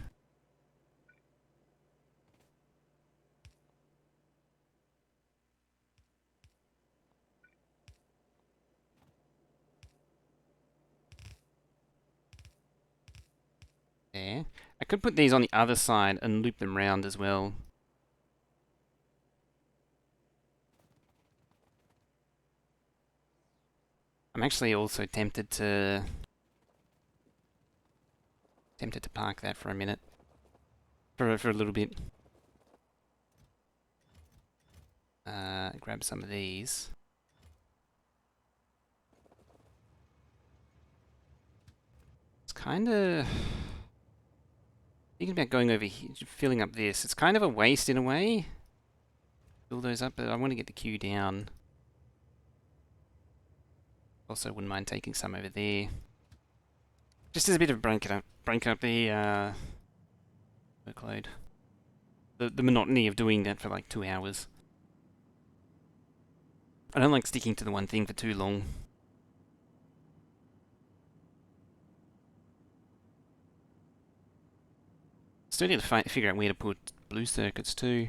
There. could put these on the other side and loop them round as well. I'm actually also tempted to park that for a minute. For a little bit. Grab some of these. It's kind of... Thinking about going over here, filling up this. It's kind of a waste in a way. Fill those up, but I want to get the queue down. Also wouldn't mind taking some over there. Just as a bit of break up the workload. The monotony of doing that for like 2 hours. I don't like sticking to the one thing for too long. Still need to figure out where to put blue circuits too.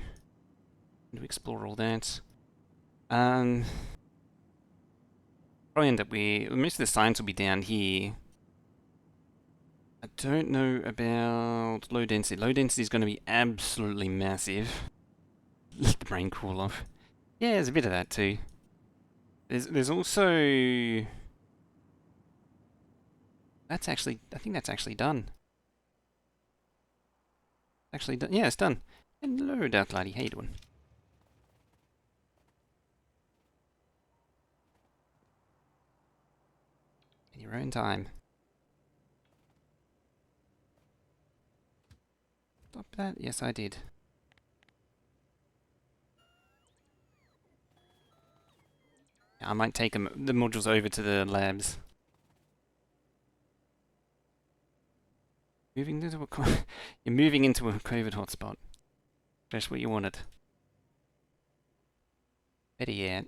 To explore all that. Probably end up with... Most of the signs will be down here. I don't know about low density. Low density is going to be absolutely massive. Let the brain cool off. Yeah, there's a bit of that too. There's also... That's actually... I think that's actually done. Actually done. Yeah, it's done. Hello, Dark Lady. How you doing? In your own time. Stop that? Yes, I did. I might take the modules over to the labs. Moving into a you're moving into a COVID hotspot. That's what you wanted. Better yet.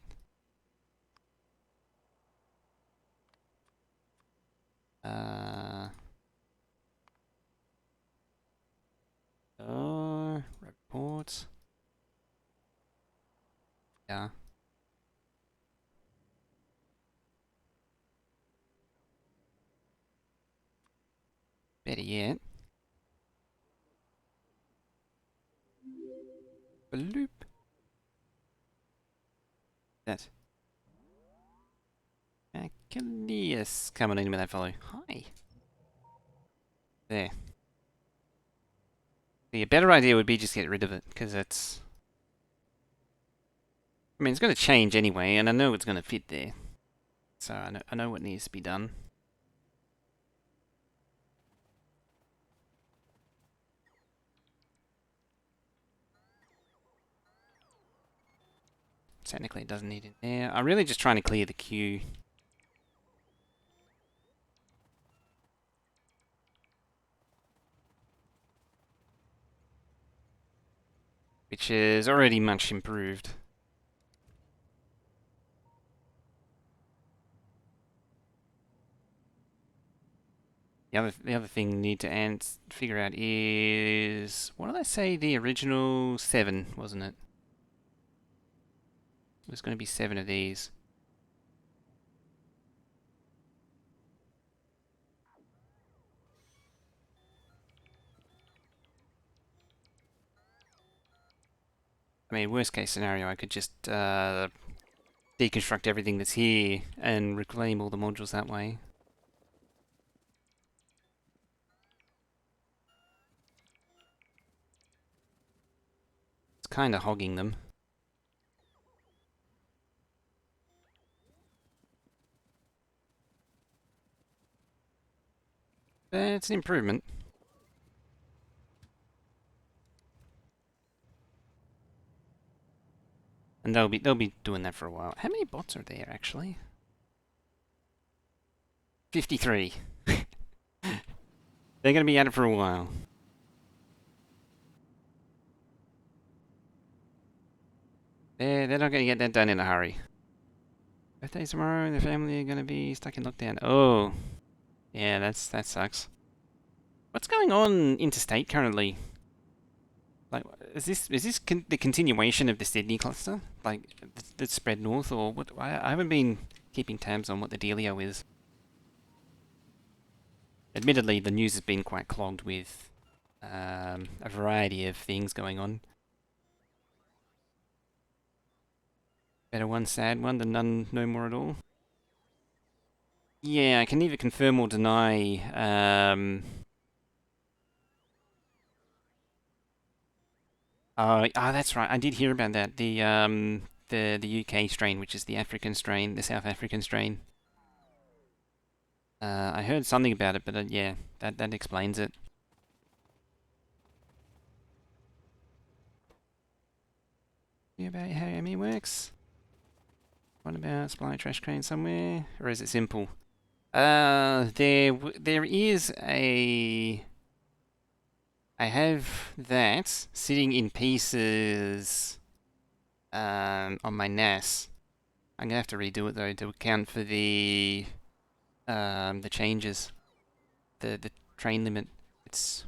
Reports. Yeah. Better yet. Bloop. That. Achilles coming in with that fellow. Hi. There. The better idea would be just get rid of it, because it's... I mean, it's going to change anyway, and I know it's going to fit there. So I know what needs to be done. Technically it doesn't need it there. I'm really just trying to clear the queue. Which is already much improved. The other thing you need to figure out is... What did I say? The original 7, wasn't it? There's going to be 7 of these. I mean, worst case scenario, I could just deconstruct everything that's here and reclaim all the modules that way. It's kind of hogging them. But it's an improvement. And they'll be doing that for a while. How many bots are there actually? 53. They're going to be at it for a while. They're not going to get that done in a hurry. Birthday tomorrow and the family are going to be stuck in lockdown. Oh. Yeah, that sucks. What's going on interstate currently? Like, is this the continuation of the Sydney cluster? Like, that's spread north, or what? I haven't been keeping tabs on what the dealio is. Admittedly, the news has been quite clogged with a variety of things going on. Better one sad one than none, no more at all. Yeah, I can neither confirm or deny. That's right. I did hear about that. The UK strain, which is the African strain, the South African strain. I heard something about it, but yeah, that explains it. Yeah, about how ME works. What about supply a trash crane somewhere, or is it simple? There is a. I have that sitting in pieces on my NAS. I'm gonna have to redo it though to account for the changes, the train limit. It's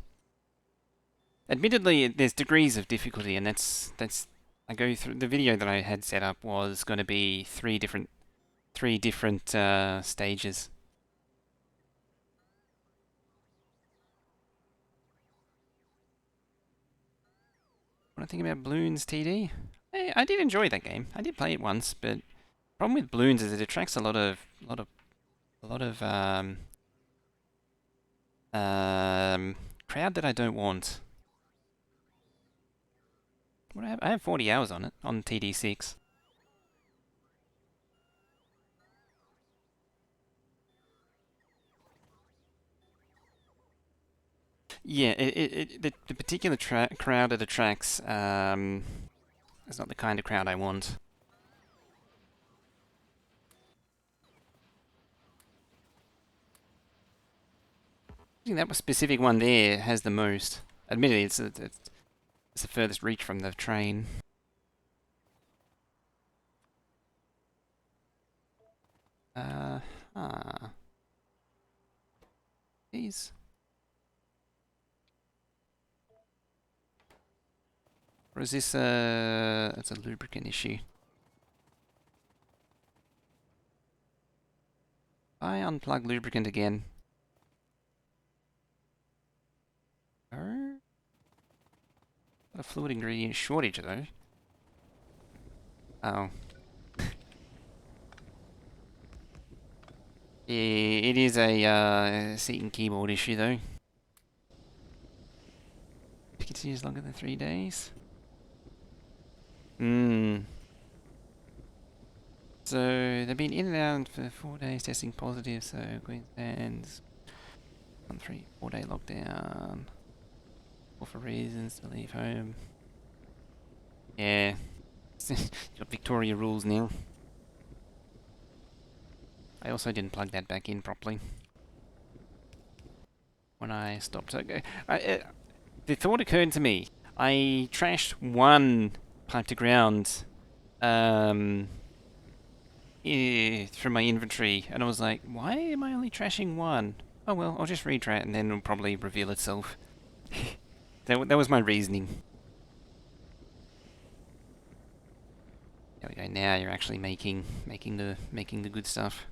admittedly there's degrees of difficulty, and that's I go through the video that I had set up was going to be three different stages. What I think about Bloons TD? I did enjoy that game. I did play it once, but problem with Bloons is it attracts a lot of crowd that I don't want. I have 40 hours on it on TD6. Yeah, the particular crowd it attracts is not the kind of crowd I want. I think that specific one there has the most. Admittedly, it's the furthest reach from the train. Uh, ah, these. Or is this it's a lubricant issue? I unplug lubricant again. Oh, a fluid ingredient shortage though. Oh. Yeah, it is a seat and keyboard issue though. It continues longer than 3 days. Hmm. So they've been in and out for 4 days, testing positive. So Queensland's on 4 day lockdown. Or for reasons to leave home. Yeah. Got Victoria rules now. I also didn't plug that back in properly when I stopped. Okay. The thought occurred to me. I trashed one pipe to ground from my inventory, and I was like, why am I only trashing one? Oh well, I'll just retry it, and then it'll probably reveal itself. That was my reasoning. There we go. Now you're actually making the good stuff.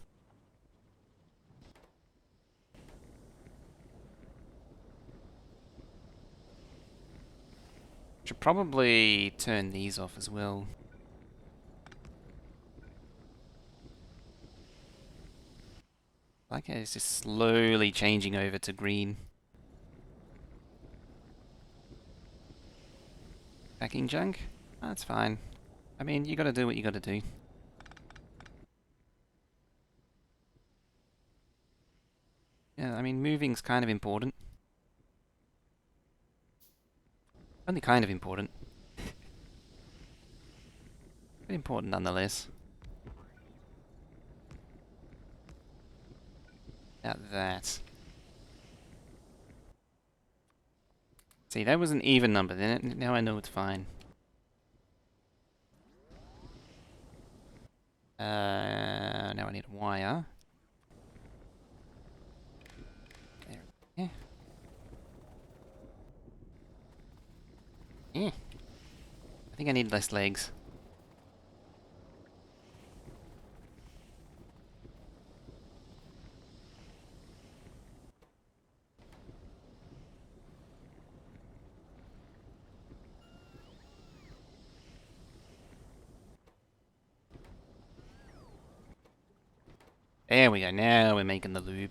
Should probably turn these off as well. Like it's just slowly changing over to green. Packing junk? That's fine. I mean, you gotta do what you gotta do. Yeah, I mean, moving's kind of important. Only kind of important. But important nonetheless. Now that. See, that was an even number, then now I know it's fine. Now I need a wire. There. Yeah. Yeah. I think I need less legs. There we go, now we're making the lube.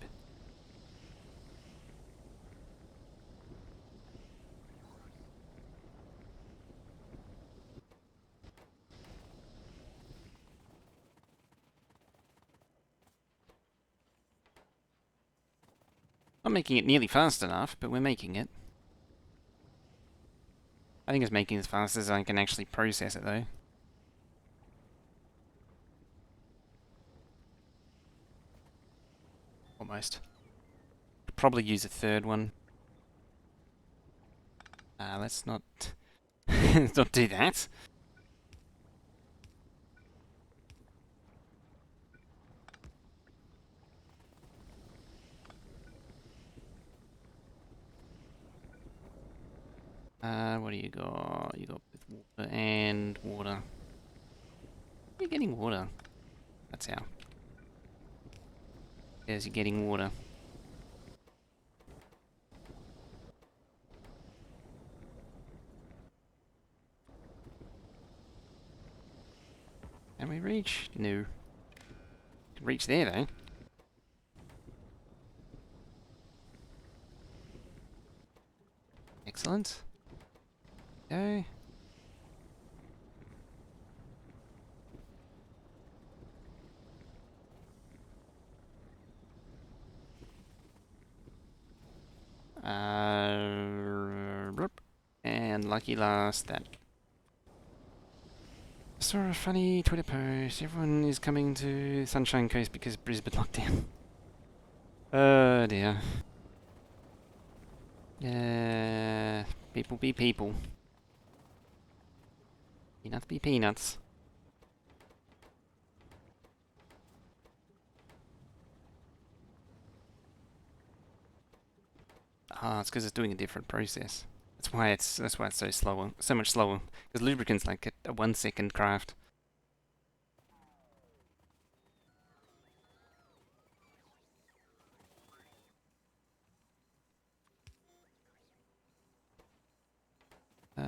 Not making it nearly fast enough, but we're making it. I think it's making it as fast as I can actually process it, though. Almost. Could probably use a third one. Let's not... let's not do that. What do you got? You got with water and water. You're getting water. That's how. There's you're getting water. Can we reach? No. Can reach there though. Excellent. Go. And lucky last that. I saw a funny Twitter post. Everyone is coming to Sunshine Coast because Brisbane locked down. Oh dear. Yeah, people be people. Peanuts be peanuts. Ah, it's because it's doing a different process. That's why it's so slower, so much slower. Because lubricant's like a 1 second craft.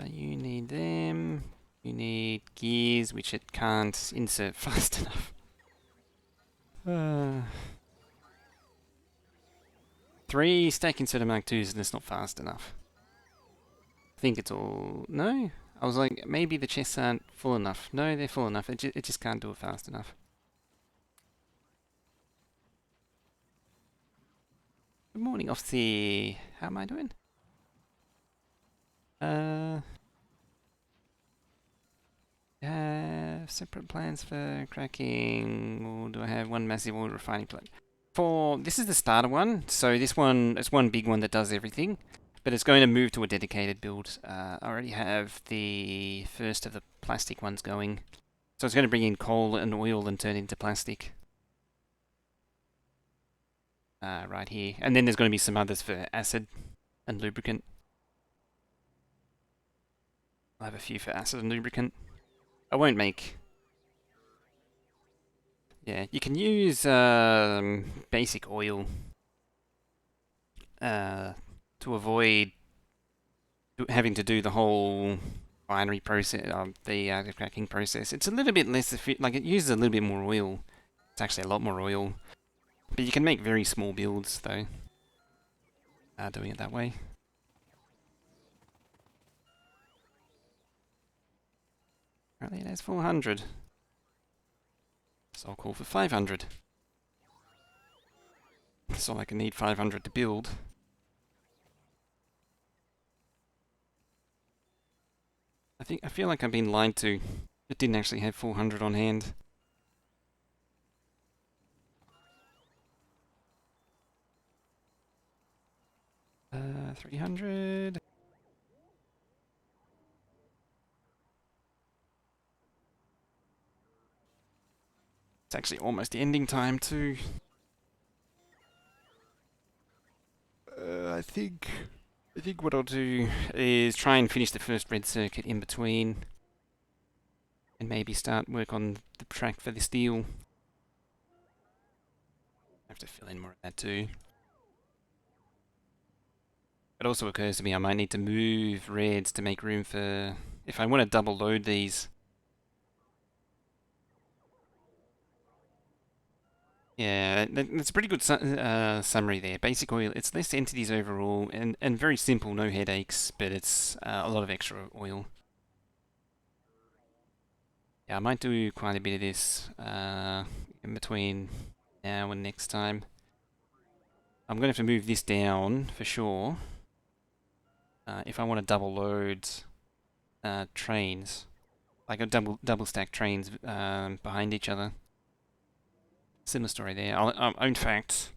You need them. You need gears, which it can't insert fast enough. 3 stack inserter Mark 2s and it's not fast enough. I think it's all... No? I was like, maybe the chests aren't full enough. No, they're full enough. It just can't do it fast enough. Good morning, officer. How am I doing? Separate plans for cracking, or do I have one massive oil refining plant? This is the starter one, so this one, it's one big one that does everything, but it's going to move to a dedicated build. I already have the first of the plastic ones going, so it's going to bring in coal and oil and turn into plastic. Right here, and then there's going to be some others for acid and lubricant. I'll have a few for acid and lubricant. I won't make... Yeah, you can use basic oil to avoid having to do the whole binary process, the cracking process. It's a little bit less like it uses a little bit more oil. It's actually a lot more oil, but you can make very small builds though. Doing it that way. Apparently it has 400. So I'll call for 500. So I can need 500 to build. I feel like I've been lied to. It didn't actually have 400 on hand. Uh, 300. It's actually almost the ending time too. I think what I'll do is try and finish the first red circuit in between, and maybe start work on the track for the steel. I have to fill in more of that too. It also occurs to me I might need to move reds to make room for... If I want to double load these... Yeah, that's a pretty good summary there. Basic oil, it's less entities overall and very simple, no headaches, but it's a lot of extra oil. Yeah, I might do quite a bit of this in between now and next time. I'm going to have to move this down for sure if I want to double load trains, like a double stack trains behind each other. Similar story there. In fact,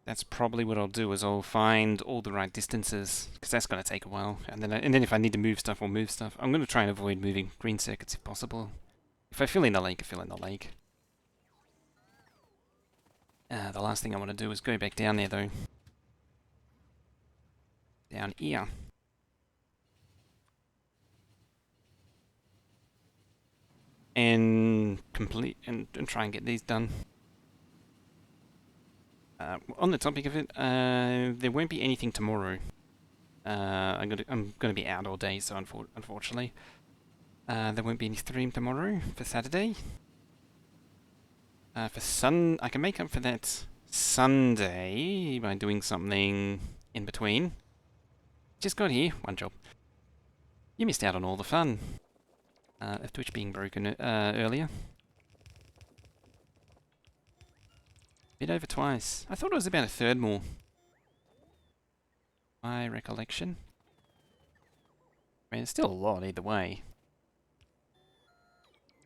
that's probably what I'll do. Is I'll find all the right distances because that's going to take a while, and then if I need to move stuff, I'll move stuff. I'm going to try and avoid moving green circuits if possible. If I fill in the lake, I fill in the lake. The last thing I want to do is go back down there though. Down here. And complete and try and get these done. On the topic of it, there won't be anything tomorrow. I'm gonna be out all day, so unfortunately, there won't be any stream tomorrow for Saturday. I can make up for that Sunday by doing something in between. Just got here, one job. You missed out on all the fun of Twitch being broken earlier. Bit over twice. I thought it was about a third more. My recollection. I mean, it's still a lot either way.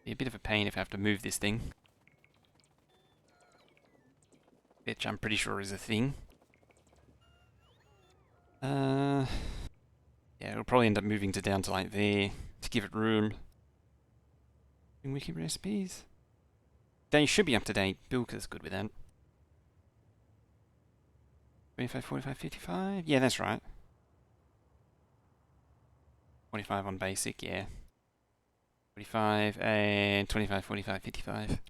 Be a bit of a pain if I have to move this thing. Which I'm pretty sure is a thing. Yeah, it'll probably end up moving down to like there to give it room. Wiki recipes. They should be up to date. Bilka's good with that. 25, 45, 55? Yeah, that's right. 25 on basic, yeah. 45 and 25, 45, 55.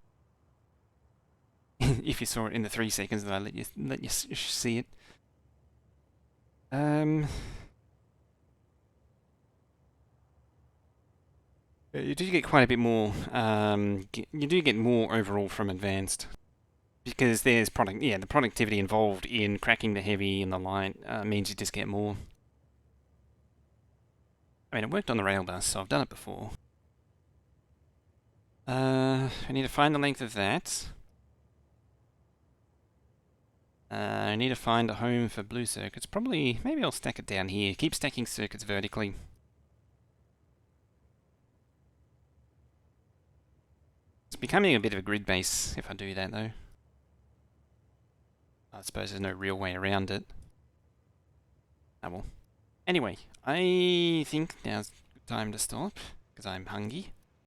If you saw it in the 3 seconds that I let you see it. You do get quite a bit more. You do get more overall from advanced because there's the productivity involved in cracking the heavy and the light means you just get more. I mean, it worked on the rail bus, so I've done it before. I need to find the length of that. I need to find a home for blue circuits. Maybe I'll stack it down here. Keep stacking circuits vertically. It's becoming a bit of a grid base if I do that though. I suppose there's no real way around it. Oh well. Anyway, I think now's time to stop because I'm hungry.